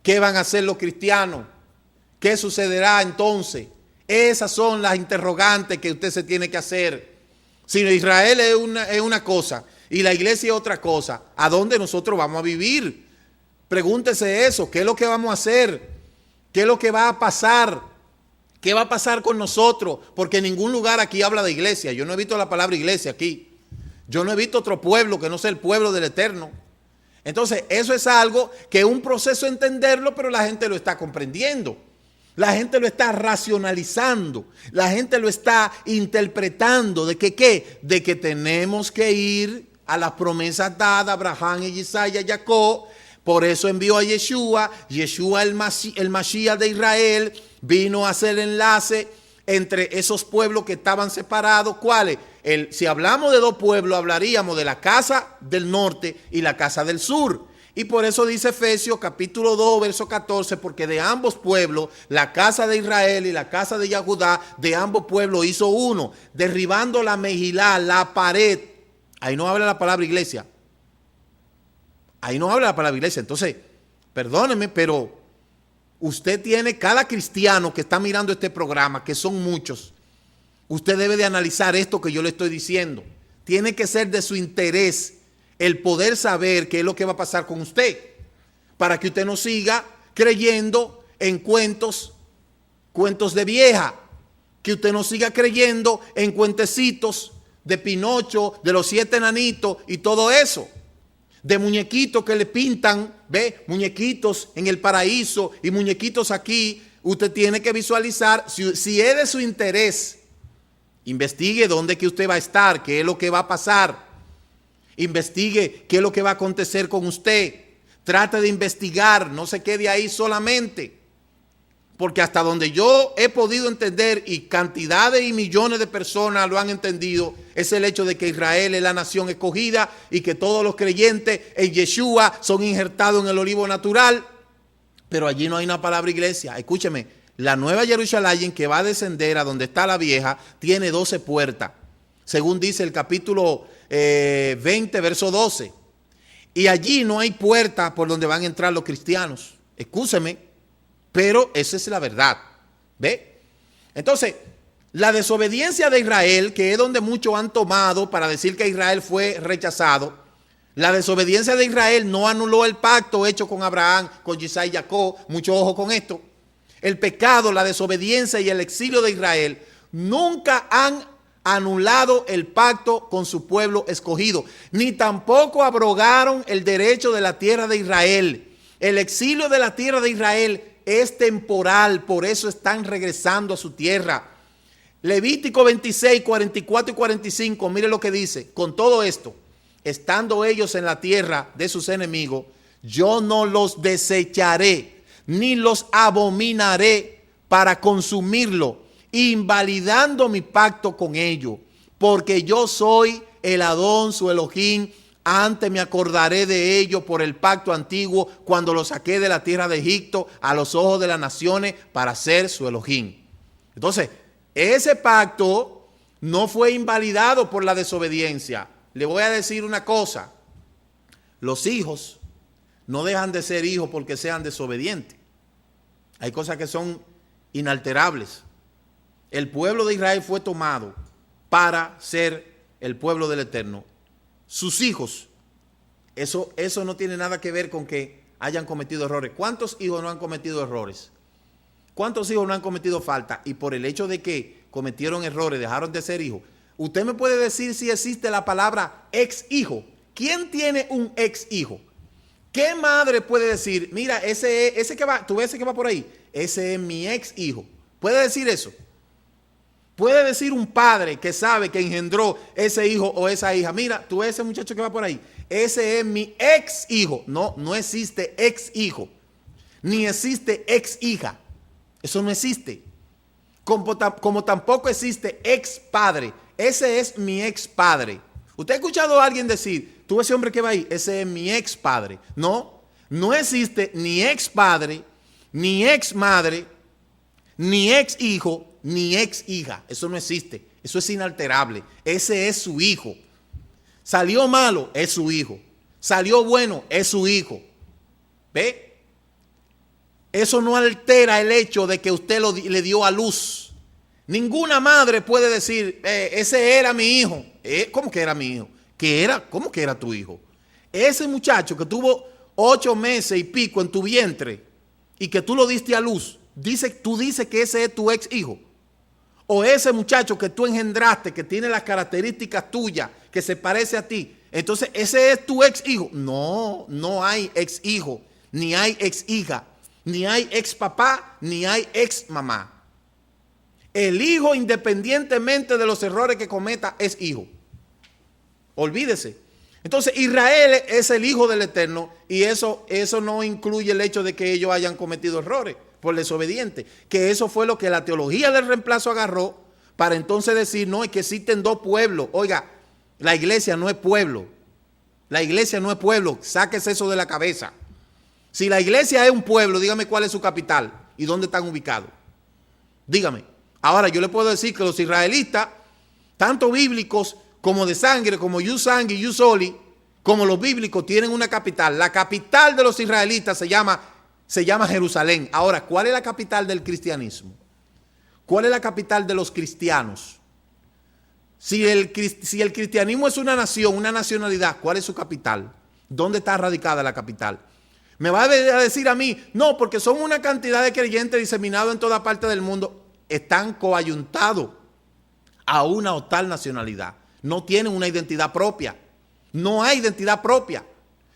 ¿Qué van a hacer los cristianos? ¿Qué sucederá entonces? Esas son las interrogantes que usted se tiene que hacer. Si Israel es una cosa y la iglesia es otra cosa, ¿a dónde nosotros vamos a vivir? Pregúntese eso. ¿Qué es lo que vamos a hacer? ¿Qué es lo que va a pasar? ¿Qué va a pasar con nosotros? Porque en ningún lugar aquí habla de iglesia. Yo no he visto la palabra iglesia aquí. Yo no he visto otro pueblo que no sea el pueblo del Eterno. Entonces, eso es algo que es un proceso entenderlo, pero la gente lo está comprendiendo. La gente lo está racionalizando. La gente lo está interpretando. ¿De que qué? De que tenemos que ir a las promesas dadas a Abraham, a Isaac y a Jacob. Por eso envió a Yeshua. Yeshua, el Mashiach de Israel, vino a hacer enlace entre esos pueblos que estaban separados. ¿Cuáles? Si hablamos de dos pueblos, hablaríamos de la casa del norte y la casa del sur. Y por eso dice Efesios capítulo 2, verso 14, porque de ambos pueblos, la casa de Israel y la casa de Yahudá, de ambos pueblos hizo uno, derribando la mejilá, la pared. Ahí no habla la palabra iglesia. Ahí no habla la palabra iglesia. Entonces, perdóneme, pero usted tiene, cada cristiano que está mirando este programa, que son muchos, usted debe de analizar esto que yo le estoy diciendo. Tiene que ser de su interés el poder saber qué es lo que va a pasar con usted, para que usted no siga creyendo en cuentos de vieja, que usted no siga creyendo en cuentecitos de Pinocho, de los 7 enanitos y todo eso, de muñequitos que le pintan, ve, muñequitos en el paraíso y muñequitos aquí. Usted tiene que visualizar, si es de su interés, investigue dónde que usted va a estar, qué es lo que va a pasar. Investigue qué es lo que va a acontecer con usted. Trate de investigar, no se quede ahí solamente. Porque hasta donde yo he podido entender, y cantidades y millones de personas lo han entendido, es el hecho de que Israel es la nación escogida y que todos los creyentes en Yeshua son injertados en el olivo natural. Pero allí no hay una palabra iglesia. Escúcheme, la nueva Jerusalén que va a descender a donde está la vieja tiene 12 puertas. Según dice el capítulo 20, verso 12. Y allí no hay puerta por donde van a entrar los cristianos. Escúcheme, pero esa es la verdad. ¿Ve? Entonces, la desobediencia de Israel, que es donde muchos han tomado para decir que Israel fue rechazado, La desobediencia de Israel no anuló el pacto hecho con Abraham, con Isaac y Jacob. Mucho ojo con esto. El pecado, la desobediencia y el exilio de Israel nunca han anulado el pacto con su pueblo escogido, ni tampoco abrogaron el derecho de la tierra de Israel. El exilio de la tierra de Israel es temporal, por eso están regresando a su tierra. Levítico 26, 44 y 45, mire lo que dice. Con todo esto, estando ellos en la tierra de sus enemigos, yo no los desecharé, ni los abominaré para consumirlo, invalidando mi pacto con ellos, porque yo soy el Adón, su Elohim. Antes me acordaré de ellos por el pacto antiguo, cuando los saqué de la tierra de Egipto a los ojos de las naciones para ser su Elohim. Entonces, ese pacto no fue invalidado por la desobediencia. Le voy a decir una cosa. Los hijos no dejan de ser hijos porque sean desobedientes. Hay cosas que son inalterables. El pueblo de Israel fue tomado para ser el pueblo del Eterno. Sus hijos, eso no tiene nada que ver con que hayan cometido errores. ¿Cuántos hijos no han cometido errores? ¿Cuántos hijos no han cometido falta? Y por el hecho de que cometieron errores, dejaron de ser hijos. Usted me puede decir si existe la palabra ex hijo. ¿Quién tiene un ex hijo? ¿Qué madre puede decir, mira, ese que va, tú ves ese que va por ahí, ese es mi ex hijo? ¿Puede decir eso? ¿Puede decir un padre que sabe que engendró ese hijo o esa hija, mira, tú ves ese muchacho que va por ahí, ese es mi ex hijo? No, no existe ex hijo, ni existe ex hija. Eso no existe. Como tampoco existe ex padre. Ese es mi ex padre. ¿Usted ha escuchado a alguien decir, tú ese hombre que va ahí, ese es mi ex padre? No, no existe ni ex padre, ni ex madre, ni ex hijo, ni ex hija. Eso no existe. Eso es inalterable. Ese es su hijo. Salió malo, es su hijo. Salió bueno, es su hijo. ¿Ve? Eso no altera el hecho de que usted le dio a luz. Ninguna madre puede decir, ese era mi hijo. ¿Cómo que era mi hijo? ¿Cómo que era tu hijo? Ese muchacho que tuvo 8 meses y pico en tu vientre y que tú lo diste a luz, tú dices que ese es tu ex hijo. O ese muchacho que tú engendraste, que tiene las características tuyas, que se parece a ti, entonces ese es tu ex hijo. No, no hay ex hijo, ni hay ex hija, ni hay ex papá, ni hay ex mamá. El hijo, independientemente de los errores que cometa, es hijo. Olvídese. Entonces Israel es el hijo del Eterno, y eso no incluye el hecho de que ellos hayan cometido errores por desobediente, que eso fue lo que la teología del reemplazo agarró para entonces decir, no, es que existen dos pueblos. Oiga, la iglesia no es pueblo. La iglesia no es pueblo. Sáquese eso de la cabeza. Si la iglesia es un pueblo, dígame cuál es su capital y dónde están ubicados. Dígame. Ahora, yo le puedo decir que los israelitas, tanto bíblicos como de sangre, como Ius Sangi y Ius Soli, como los bíblicos, tienen una capital. La capital de los israelitas se llama Jerusalén. Ahora, ¿cuál es la capital del cristianismo? ¿Cuál es la capital de los cristianos? Si el cristianismo es una nación, una nacionalidad, ¿cuál es su capital? ¿Dónde está radicada la capital? Me va a decir a mí, no, porque son una cantidad de creyentes diseminados en toda parte del mundo. Están coayuntados a una o tal nacionalidad. No tienen una identidad propia. No hay identidad propia.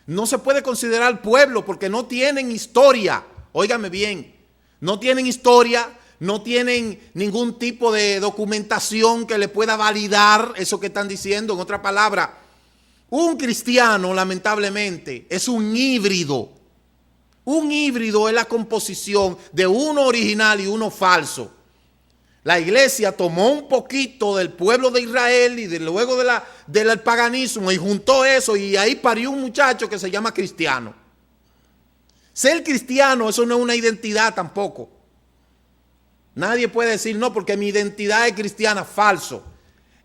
No se puede considerar pueblo porque no tienen historia. Óigame bien, no tienen historia, no tienen ningún tipo de documentación que le pueda validar eso que están diciendo. En otra palabra, un cristiano, lamentablemente, es un híbrido. Un híbrido es la composición de uno original y uno falso. La iglesia tomó un poquito del pueblo de Israel y luego del paganismo y juntó eso, y ahí parió un muchacho que se llama cristiano. Ser cristiano, eso no es una identidad tampoco. Nadie puede decir, no, porque mi identidad es cristiana. Falso.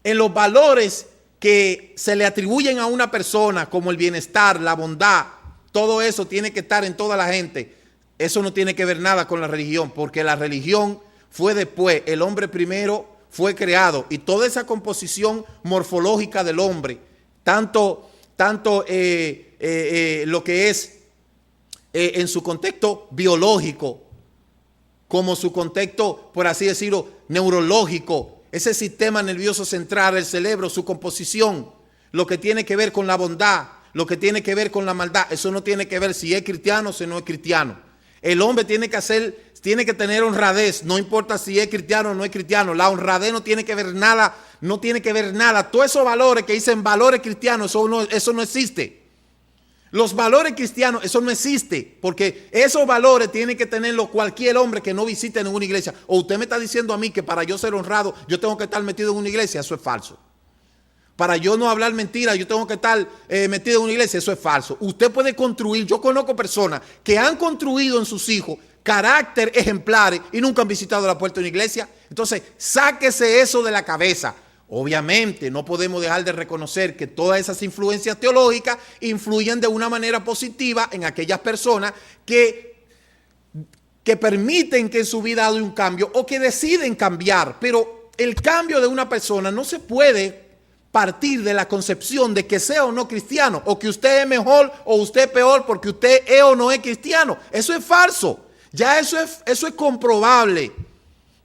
En los valores que se le atribuyen a una persona, como el bienestar, la bondad, todo eso tiene que estar en toda la gente. Eso no tiene que ver nada con la religión, porque la religión fue después. El hombre primero fue creado, y toda esa composición morfológica del hombre, tanto tanto lo que es en su contexto biológico, como su contexto, por así decirlo, neurológico, ese sistema nervioso central, el cerebro, su composición, lo que tiene que ver con la bondad, lo que tiene que ver con la maldad. Eso no tiene que ver si es cristiano o si no es cristiano. El hombre tiene que tener honradez, no importa si es cristiano o no es cristiano. La honradez no tiene que ver nada, no tiene que ver nada. Todos esos valores que dicen valores cristianos, eso no existe. Los valores cristianos, eso no existe, porque esos valores tiene que tenerlos cualquier hombre que no visite ninguna iglesia. O usted me está diciendo a mí que para yo ser honrado, yo tengo que estar metido en una iglesia. Eso es falso. Para yo no hablar mentira, yo tengo que estar metido en una iglesia. Eso es falso. Usted puede construir, yo conozco personas que han construido en sus hijos carácter ejemplares y nunca han visitado la puerta de una iglesia. Entonces, sáquese eso de la cabeza. Obviamente, no podemos dejar de reconocer que todas esas influencias teológicas influyen de una manera positiva en aquellas personas que permiten que en su vida haya un cambio o que deciden cambiar. Pero el cambio de una persona no se puede partir de la concepción de que sea o no cristiano, o que usted es mejor o usted es peor porque usted es o no es cristiano. Eso es falso. Ya eso es comprobable.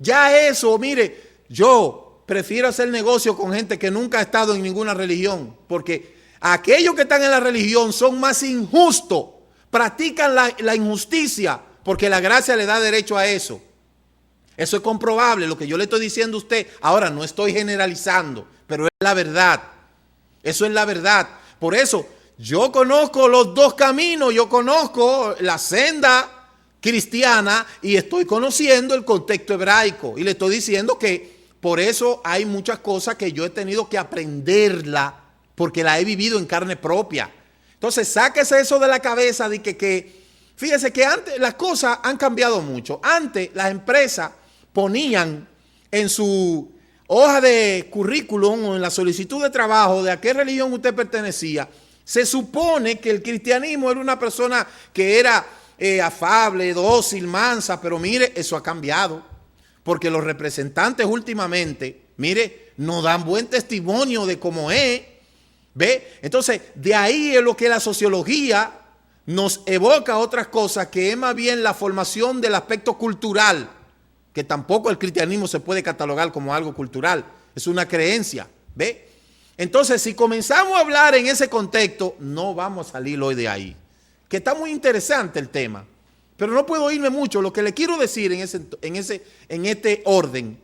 Ya eso, mire, yo prefiero hacer negocio con gente que nunca ha estado en ninguna religión, porque aquellos que están en la religión son más injustos, practican la injusticia, porque la gracia le da derecho a eso. Eso es comprobable, lo que yo le estoy diciendo a usted. Ahora, no estoy generalizando, pero es la verdad. Eso es la verdad. Por eso, yo conozco los dos caminos, yo conozco la senda cristiana y estoy conociendo el contexto hebraico. Y le estoy diciendo que por eso hay muchas cosas que yo he tenido que aprenderla, porque la he vivido en carne propia. Entonces, sáquese eso de la cabeza de que fíjese que antes las cosas han cambiado mucho. Antes las empresas ponían en su hoja de currículum o en la solicitud de trabajo de a qué religión usted pertenecía. Se supone que el cristianismo era una persona que era afable, dócil, mansa, pero mire, eso ha cambiado. Porque los representantes últimamente, mire, no dan buen testimonio de cómo es. ¿Ve? Entonces, de ahí es lo que la sociología nos evoca otras cosas, que es más bien la formación del aspecto cultural, que tampoco el cristianismo se puede catalogar como algo cultural, es una creencia. ¿Ve? Entonces, si comenzamos a hablar en ese contexto, no vamos a salir hoy de ahí. Que está muy interesante el tema. Pero no puedo irme mucho. Lo que le quiero decir en este orden,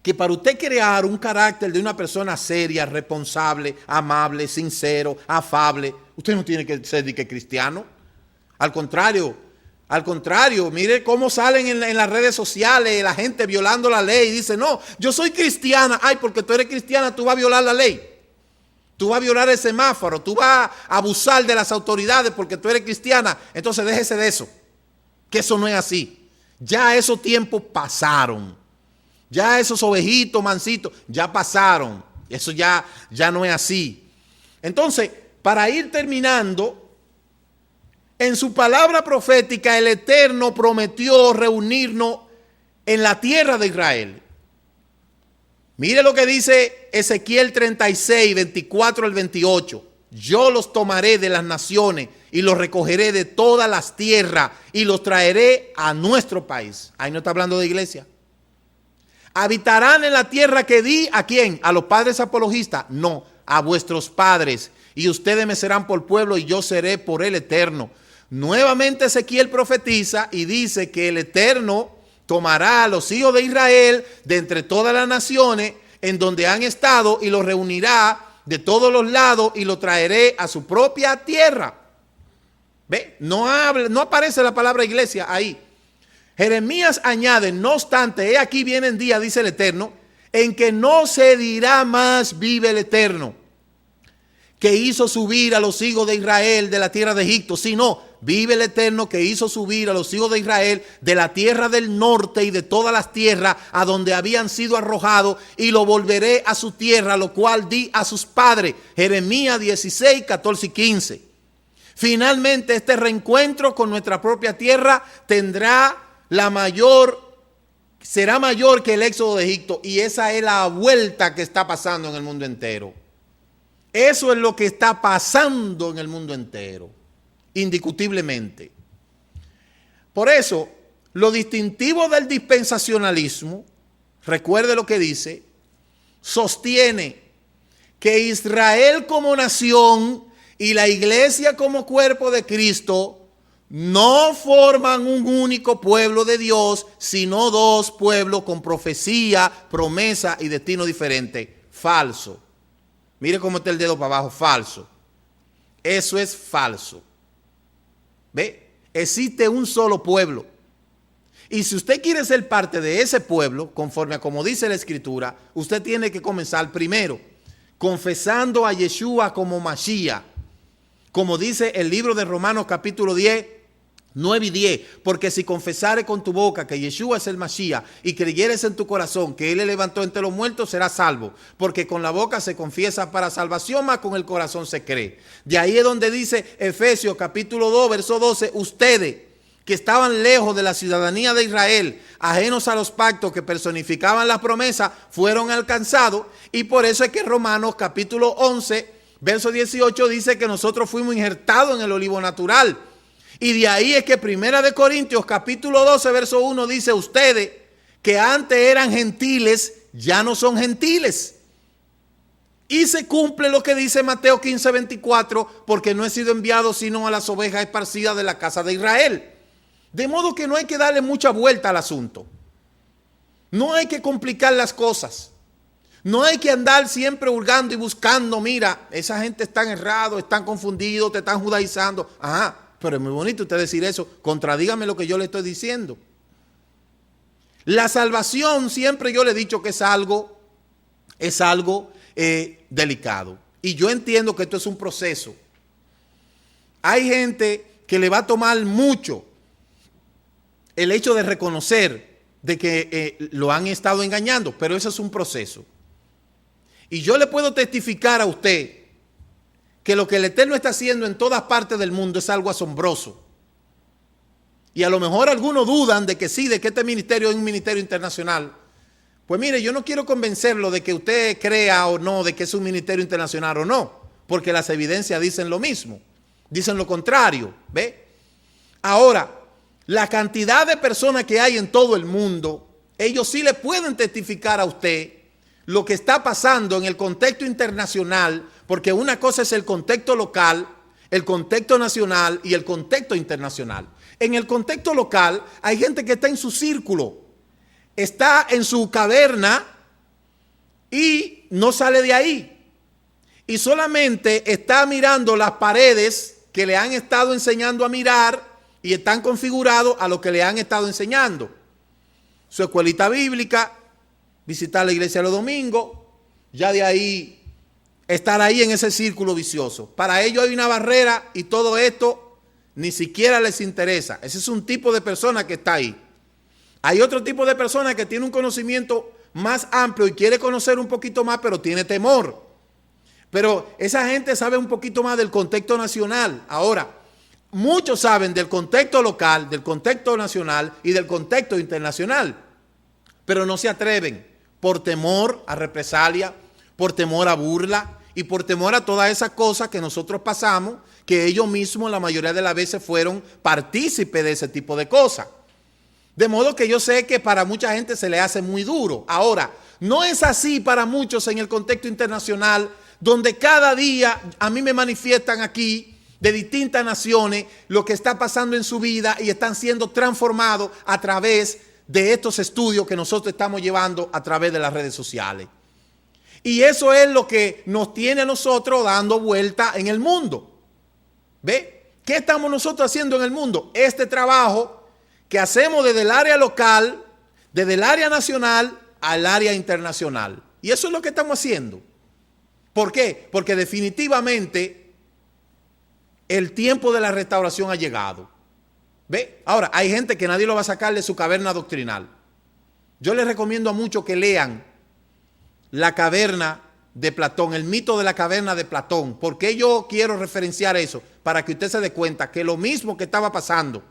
que para usted crear un carácter de una persona seria, responsable, amable, sincero, afable, usted no tiene que ser de que cristiano. Al contrario, mire cómo salen en las redes sociales la gente violando la ley y dice, no, yo soy cristiana. Ay, porque tú eres cristiana, tú vas a violar la ley. Tú vas a violar el semáforo, tú vas a abusar de las autoridades porque tú eres cristiana. Entonces déjese de eso. Que eso no es así. Ya esos tiempos pasaron. Ya esos ovejitos, mansitos, ya pasaron. Eso ya no es así. Entonces, para ir terminando, en su palabra profética, el Eterno prometió reunirnos en la tierra de Israel. Mire lo que dice Ezequiel 36, 24 al 28. Yo los tomaré de las naciones y los recogeré de todas las tierras y los traeré a nuestro país. Ahí no está hablando de iglesia. ¿Habitarán en la tierra que di a quién? ¿A los padres apologistas? No, a vuestros padres. Y ustedes me serán por pueblo y yo seré por el Eterno. Nuevamente Ezequiel profetiza y dice que el Eterno tomará a los hijos de Israel de entre todas las naciones en donde han estado y los reunirá de todos los lados y lo traeré a su propia tierra. ¿Ve? No aparece la palabra iglesia ahí. Jeremías añade, no obstante, he aquí vienen días, dice el Eterno, en que no se dirá más vive el Eterno, que hizo subir a los hijos de Israel de la tierra de Egipto, sino vive el Eterno que hizo subir a los hijos de Israel de la tierra del norte y de todas las tierras a donde habían sido arrojados, y lo volveré a su tierra, lo cual di a sus padres. Jeremías 16, 14 y 15. Finalmente este reencuentro con nuestra propia tierra será mayor que el éxodo de Egipto, y esa es la vuelta que está pasando en el mundo entero. Eso es lo que está pasando en el mundo entero, indiscutiblemente. Por eso, lo distintivo del dispensacionalismo, recuerde lo que dice, sostiene que Israel como nación y la iglesia como cuerpo de Cristo no forman un único pueblo de Dios, sino dos pueblos con profecía, promesa y destino diferente. Falso. Mire cómo está el dedo para abajo, falso. Eso es falso. ¿Ve? Existe un solo pueblo. Y si usted quiere ser parte de ese pueblo, conforme a como dice la Escritura, usted tiene que comenzar primero confesando a Yeshua como Mashiach, como dice el libro de Romanos capítulo 10, 9 y 10, porque si confesares con tu boca que Yeshua es el Mashiach y creyeres en tu corazón que Él le levantó entre los muertos, serás salvo, porque con la boca se confiesa para salvación, mas con el corazón se cree. De ahí es donde dice Efesios capítulo 2, verso 12, ustedes que estaban lejos de la ciudadanía de Israel, ajenos a los pactos que personificaban las promesas, fueron alcanzados, y por eso es que Romanos capítulo 11, verso 18 dice que nosotros fuimos injertados en el olivo natural. Y de ahí es que Primera de Corintios capítulo 12, verso 1 dice, ustedes que antes eran gentiles, ya no son gentiles. Y se cumple lo que dice Mateo 15, 24, porque no he sido enviado sino a las ovejas esparcidas de la casa de Israel. De modo que no hay que darle mucha vuelta al asunto. No hay que complicar las cosas. No hay que andar siempre hurgando y buscando, mira, esa gente está errado, están confundidos, te están judaizando. Ajá, pero es muy bonito usted decir eso. Contradígame lo que yo le estoy diciendo. La salvación siempre yo le he dicho que es algo delicado. Y yo entiendo que esto es un proceso. Hay gente que le va a tomar mucho el hecho de reconocer de que lo han estado engañando, pero eso es un proceso. Y yo le puedo testificar a usted que lo que el Eterno está haciendo en todas partes del mundo es algo asombroso. Y a lo mejor algunos dudan de que sí, de que este ministerio es un ministerio internacional. Pues mire, yo no quiero convencerlo de que usted crea o no de que es un ministerio internacional o no, porque las evidencias dicen lo mismo, dicen lo contrario, ¿ve? Ahora, la cantidad de personas que hay en todo el mundo, ellos sí le pueden testificar a usted lo que está pasando en el contexto internacional, porque una cosa es el contexto local, el contexto nacional y el contexto internacional. En el contexto local hay gente que está en su círculo, está en su caverna y no sale de ahí. Y solamente está mirando las paredes que le han estado enseñando a mirar y están configurados a lo que le han estado enseñando. Su escuelita bíblica, visitar la iglesia los domingos, ya de ahí estar ahí en ese círculo vicioso. Para ellos hay una barrera y todo esto ni siquiera les interesa. Ese es un tipo de persona que está ahí. Hay otro tipo de persona que tiene un conocimiento más amplio y quiere conocer un poquito más, pero tiene temor. Pero esa gente sabe un poquito más del contexto nacional. Ahora, muchos saben del contexto local, del contexto nacional y del contexto internacional, pero no se atreven por temor a represalia, por temor a burla y por temor a todas esas cosas que nosotros pasamos, que ellos mismos la mayoría de las veces fueron partícipes de ese tipo de cosas. De modo que yo sé que para mucha gente se le hace muy duro. Ahora, no es así para muchos en el contexto internacional, donde cada día a mí me manifiestan aquí de distintas naciones lo que está pasando en su vida y están siendo transformados a través de estos estudios que nosotros estamos llevando a través de las redes sociales. Y eso es lo que nos tiene a nosotros dando vuelta en el mundo. ¿Ve? ¿Qué estamos nosotros haciendo en el mundo? Este trabajo que hacemos desde el área local, desde el área nacional al área internacional. Y eso es lo que estamos haciendo. ¿Por qué? Porque definitivamente el tiempo de la restauración ha llegado. ¿Ve? Ahora, hay gente que nadie lo va a sacar de su caverna doctrinal. Yo les recomiendo a muchos que lean la caverna de Platón, el mito de la caverna de Platón. ¿Por qué yo quiero referenciar eso? Para que usted se dé cuenta que lo mismo que estaba pasando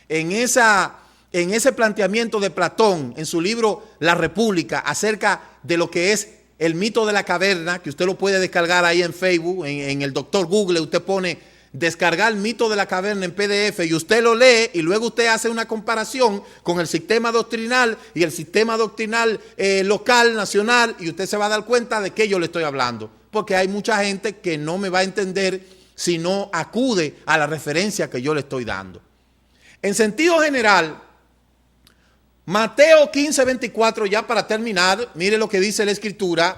en ese planteamiento de Platón, en su libro La República, acerca de lo que es el mito de la caverna, que usted lo puede descargar ahí en Facebook, en el doctor Google, usted pone descargar el mito de la caverna en PDF y usted lo lee y luego usted hace una comparación con el sistema doctrinal y el sistema doctrinal local, nacional, y usted se va a dar cuenta de qué yo le estoy hablando. Porque hay mucha gente que no me va a entender si no acude a la referencia que yo le estoy dando. En sentido general, Mateo 15:24, ya para terminar, mire lo que dice la Escritura: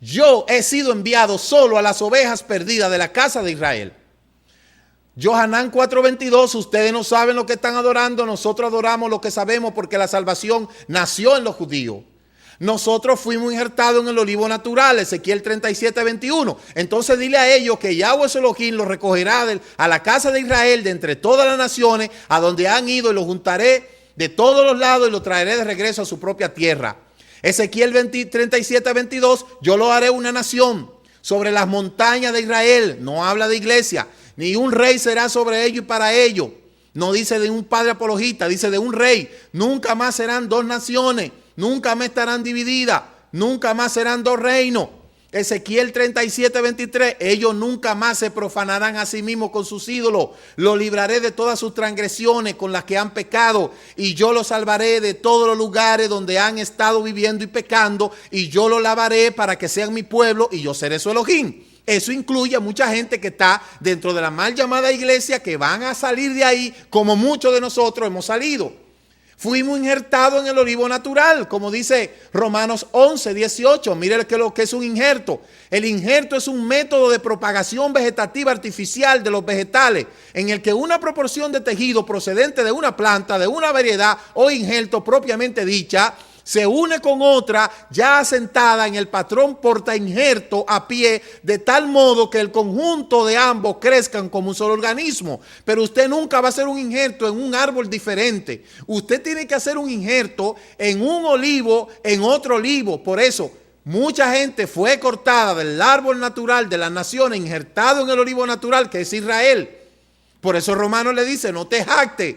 yo he sido enviado solo a las ovejas perdidas de la casa de Israel. Johanán 4:22, ustedes no saben lo que están adorando, nosotros adoramos lo que sabemos porque la salvación nació en los judíos. Nosotros fuimos injertados en el olivo natural, Ezequiel 37:21. Entonces dile a ellos que Yahweh Elohim los recogerá a la casa de Israel de entre todas las naciones a donde han ido, y los juntaré de todos los lados y los traeré de regreso a su propia tierra. Ezequiel 37:22, yo lo haré una nación sobre las montañas de Israel. No habla de iglesia. Ni un rey será sobre ellos y para ellos. No dice de un padre apologista, dice de un rey. Nunca más serán dos naciones. Nunca más estarán divididas. Nunca más serán dos reinos. Ezequiel 37:23, ellos nunca más se profanarán a sí mismos con sus ídolos. Los libraré de todas sus transgresiones con las que han pecado. Y yo los salvaré de todos los lugares donde han estado viviendo y pecando. Y yo los lavaré para que sean mi pueblo y yo seré su Elohim. Eso incluye a mucha gente que está dentro de la mal llamada iglesia, que van a salir de ahí como muchos de nosotros hemos salido. Fuimos injertados en el olivo natural, como dice Romanos 11:18. Mire lo que es un injerto. El injerto es un método de propagación vegetativa artificial de los vegetales, en el que una proporción de tejido procedente de una planta, de una variedad o injerto propiamente dicha, se une con otra ya asentada en el patrón portainjerto a pie, de tal modo que el conjunto de ambos crezcan como un solo organismo. Pero usted nunca va a hacer un injerto en un árbol diferente. Usted tiene que hacer un injerto en un olivo, en otro olivo. Por eso, mucha gente fue cortada del árbol natural de las naciones, injertado en el olivo natural, que es Israel. Por eso Romanos le dice, no te jactes.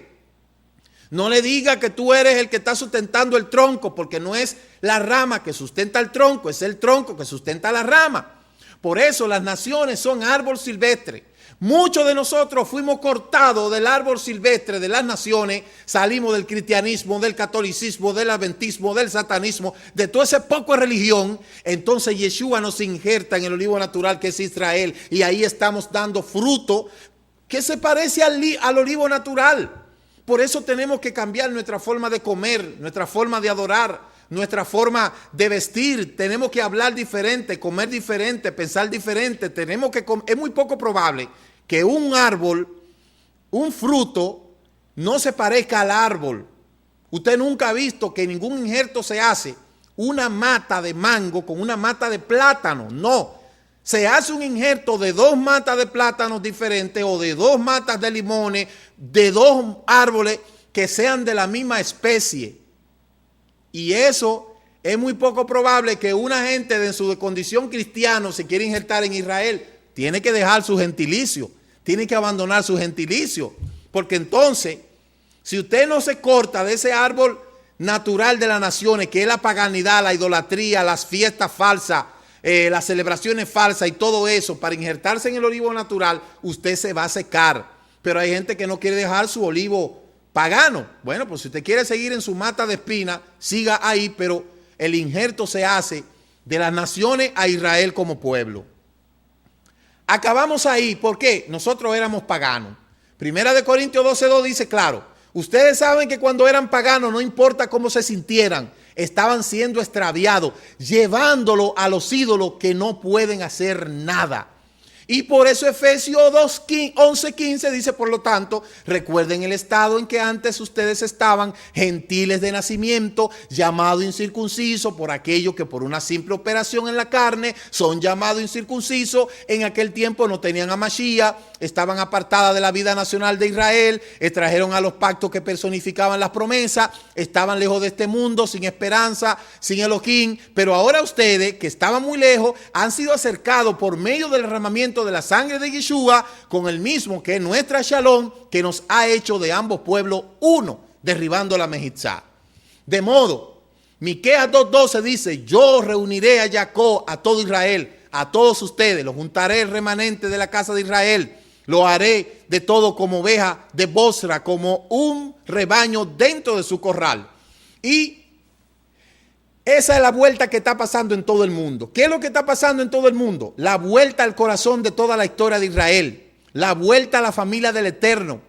No le diga que tú eres el que está sustentando el tronco, porque no es la rama que sustenta el tronco, es el tronco que sustenta la rama. Por eso las naciones son árbol silvestre. Muchos de nosotros fuimos cortados del árbol silvestre de las naciones, salimos del cristianismo, del catolicismo, del adventismo, del satanismo, de todo ese poco de religión. Entonces Yeshua nos injerta en el olivo natural que es Israel, y ahí estamos dando fruto que se parece al olivo natural. Por eso tenemos que cambiar nuestra forma de comer, nuestra forma de adorar, nuestra forma de vestir. Tenemos que hablar diferente, comer diferente, pensar diferente. Es muy poco probable que un árbol, un fruto, no se parezca al árbol. Usted nunca ha visto que ningún injerto se hace una mata de mango con una mata de plátano. No. Se hace un injerto de dos matas de plátanos diferentes o de dos matas de limones, de dos árboles que sean de la misma especie. Y eso es muy poco probable que una gente de su condición cristiana se quiera injertar en Israel. Tiene que dejar su gentilicio, tiene que abandonar su gentilicio. Porque entonces, si usted no se corta de ese árbol natural de las naciones, que es la paganidad, la idolatría, las fiestas falsas, las celebraciones falsas y todo eso, para injertarse en el olivo natural, usted se va a secar. Pero hay gente que no quiere dejar su olivo pagano. Bueno, pues si usted quiere seguir en su mata de espina, siga ahí, pero el injerto se hace de las naciones a Israel como pueblo. Acabamos ahí, ¿por qué? Nosotros éramos paganos. Primera de Corintios 12:2 dice claro, ustedes saben que cuando eran paganos, no importa cómo se sintieran, estaban siendo extraviados, llevándolo a los ídolos que no pueden hacer nada. Y por eso Efesios 11:15 dice, por lo tanto, recuerden el estado en que antes ustedes estaban, gentiles de nacimiento, llamados incircuncisos por aquellos que por una simple operación en la carne son llamados incircuncisos. En aquel tiempo no tenían a Mashiach, estaban apartadas de la vida nacional de Israel, extrajeron a los pactos que personificaban las promesas, estaban lejos de este mundo, sin esperanza, sin Elohim. Pero ahora ustedes, que estaban muy lejos, han sido acercados por medio del derramamiento de la sangre de Yeshua con el mismo que es nuestra Shalom, que nos ha hecho de ambos pueblos uno, derribando la Mejitzá. De modo Miqueas 2:12 dice, yo reuniré a Jacob, a todo Israel, a todos ustedes, los juntaré el remanente de la casa de Israel, lo haré de todo como oveja de Bosra, como un rebaño dentro de su corral. Y esa es la vuelta que está pasando en todo el mundo. ¿Qué es lo que está pasando en todo el mundo? La vuelta al corazón de toda la historia de Israel, la vuelta a la familia del Eterno,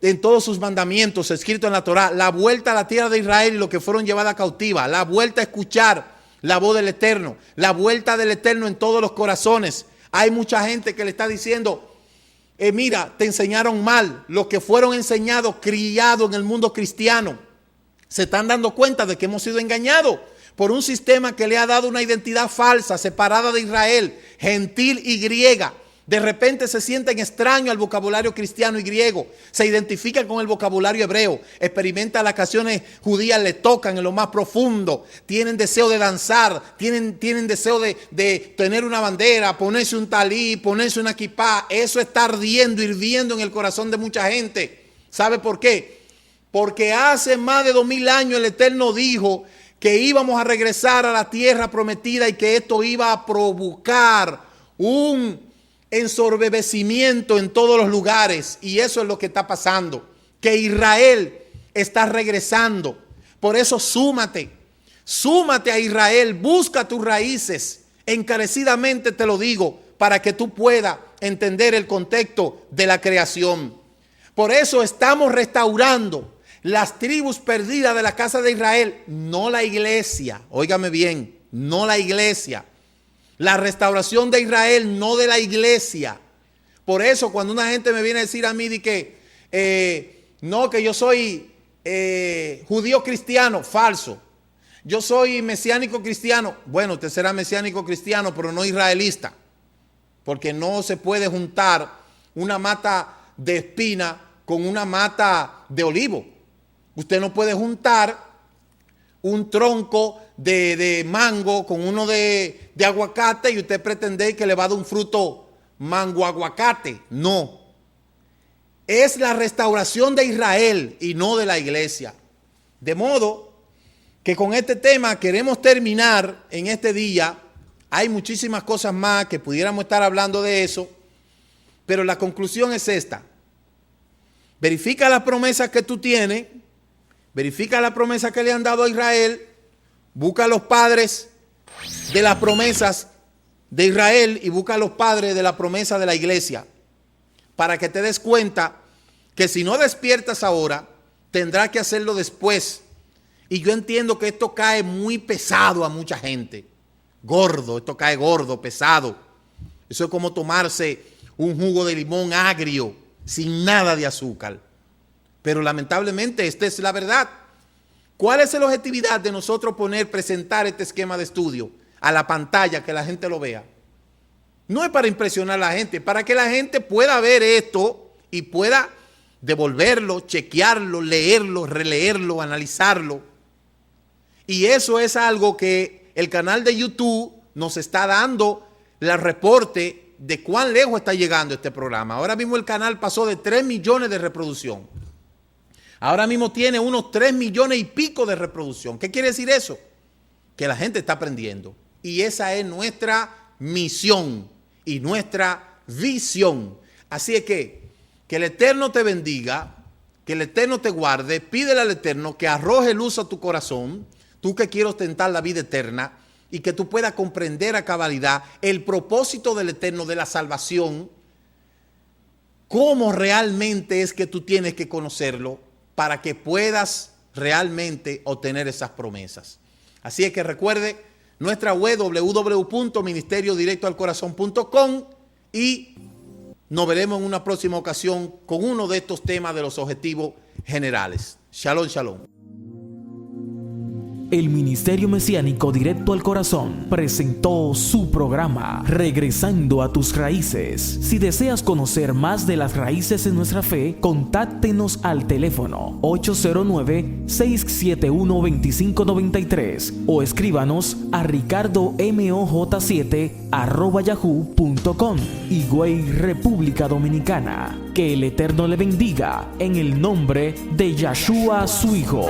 en todos sus mandamientos escritos en la Torá, la vuelta a la tierra de Israel y los que fueron llevadas cautivas, la vuelta a escuchar la voz del Eterno, la vuelta del Eterno en todos los corazones. Hay mucha gente que le está diciendo, mira, te enseñaron mal. Los que fueron enseñados, criados en el mundo cristiano, se están dando cuenta de que hemos sido engañados por un sistema que le ha dado una identidad falsa, separada de Israel, gentil y griega. De repente se sienten extraños al vocabulario cristiano y griego, se identifican con el vocabulario hebreo, experimentan las canciones judías, le tocan en lo más profundo, tienen deseo de danzar, tienen deseo de tener una bandera, ponerse un talí, ponerse una kipá. Eso está ardiendo, hirviendo en el corazón de mucha gente. ¿Sabe por qué? Porque hace más de 2000 años el Eterno dijo que íbamos a regresar a la tierra prometida y que esto iba a provocar un ensorbebecimiento en todos los lugares, y eso es lo que está pasando, que Israel está regresando. Por eso súmate a Israel, busca tus raíces, encarecidamente te lo digo, para que tú puedas entender el contexto de la creación. Por eso estamos restaurando las tribus perdidas de la casa de Israel, no la iglesia, óigame bien, no la iglesia. La restauración de Israel, no de la iglesia. Por eso cuando una gente me viene a decir a mí de que no, que yo soy judío cristiano, falso. Yo soy mesiánico cristiano. Bueno, usted será mesiánico cristiano, pero no israelista. Porque no se puede juntar una mata de espina con una mata de olivo. Usted no puede juntar un tronco de mango con uno de aguacate y usted pretende que le va a dar un fruto mango aguacate. No. Es la restauración de Israel y no de la iglesia. De modo que con este tema queremos terminar en este día. Hay muchísimas cosas más que pudiéramos estar hablando de eso, pero la conclusión es esta. Verifica las promesas que tú tienes, verifica la promesa que le han dado a Israel, busca a los padres de las promesas de Israel y busca a los padres de la promesa de la iglesia, para que te des cuenta que si no despiertas ahora, tendrás que hacerlo después. Y yo entiendo que esto cae muy pesado a mucha gente. Gordo, esto cae gordo, pesado. Eso es como tomarse un jugo de limón agrio, sin nada de azúcar. Pero lamentablemente esta es la verdad. ¿Cuál es la objetividad de nosotros presentar este esquema de estudio a la pantalla, que la gente lo vea? No es para impresionar a la gente, para que la gente pueda ver esto y pueda devolverlo, chequearlo, leerlo, releerlo, analizarlo. Y eso es algo que el canal de YouTube nos está dando el reporte de cuán lejos está llegando este programa. Ahora mismo el canal pasó de 3 millones de reproducción. Ahora mismo tiene unos 3 millones y pico de reproducción. ¿Qué quiere decir eso? Que la gente está aprendiendo. Y esa es nuestra misión y nuestra visión. Así es que el Eterno te bendiga, que el Eterno te guarde. Pídele al Eterno que arroje luz a tu corazón, tú que quieres ostentar la vida eterna, y que tú puedas comprender a cabalidad el propósito del Eterno de la salvación, cómo realmente es que tú tienes que conocerlo para que puedas realmente obtener esas promesas. Así es que recuerde nuestra web www.ministeriodirectoalcorazon.com y nos veremos en una próxima ocasión con uno de estos temas de los objetivos generales. Shalom, shalom. El Ministerio Mesiánico Directo al Corazón presentó su programa Regresando a tus Raíces. Si deseas conocer más de las raíces de nuestra fe, contáctenos al teléfono 809-671-2593 o escríbanos a ricardomoj7@yahoo.com. Higüey, República Dominicana. Que el Eterno le bendiga en el nombre de Yahshua, su Hijo.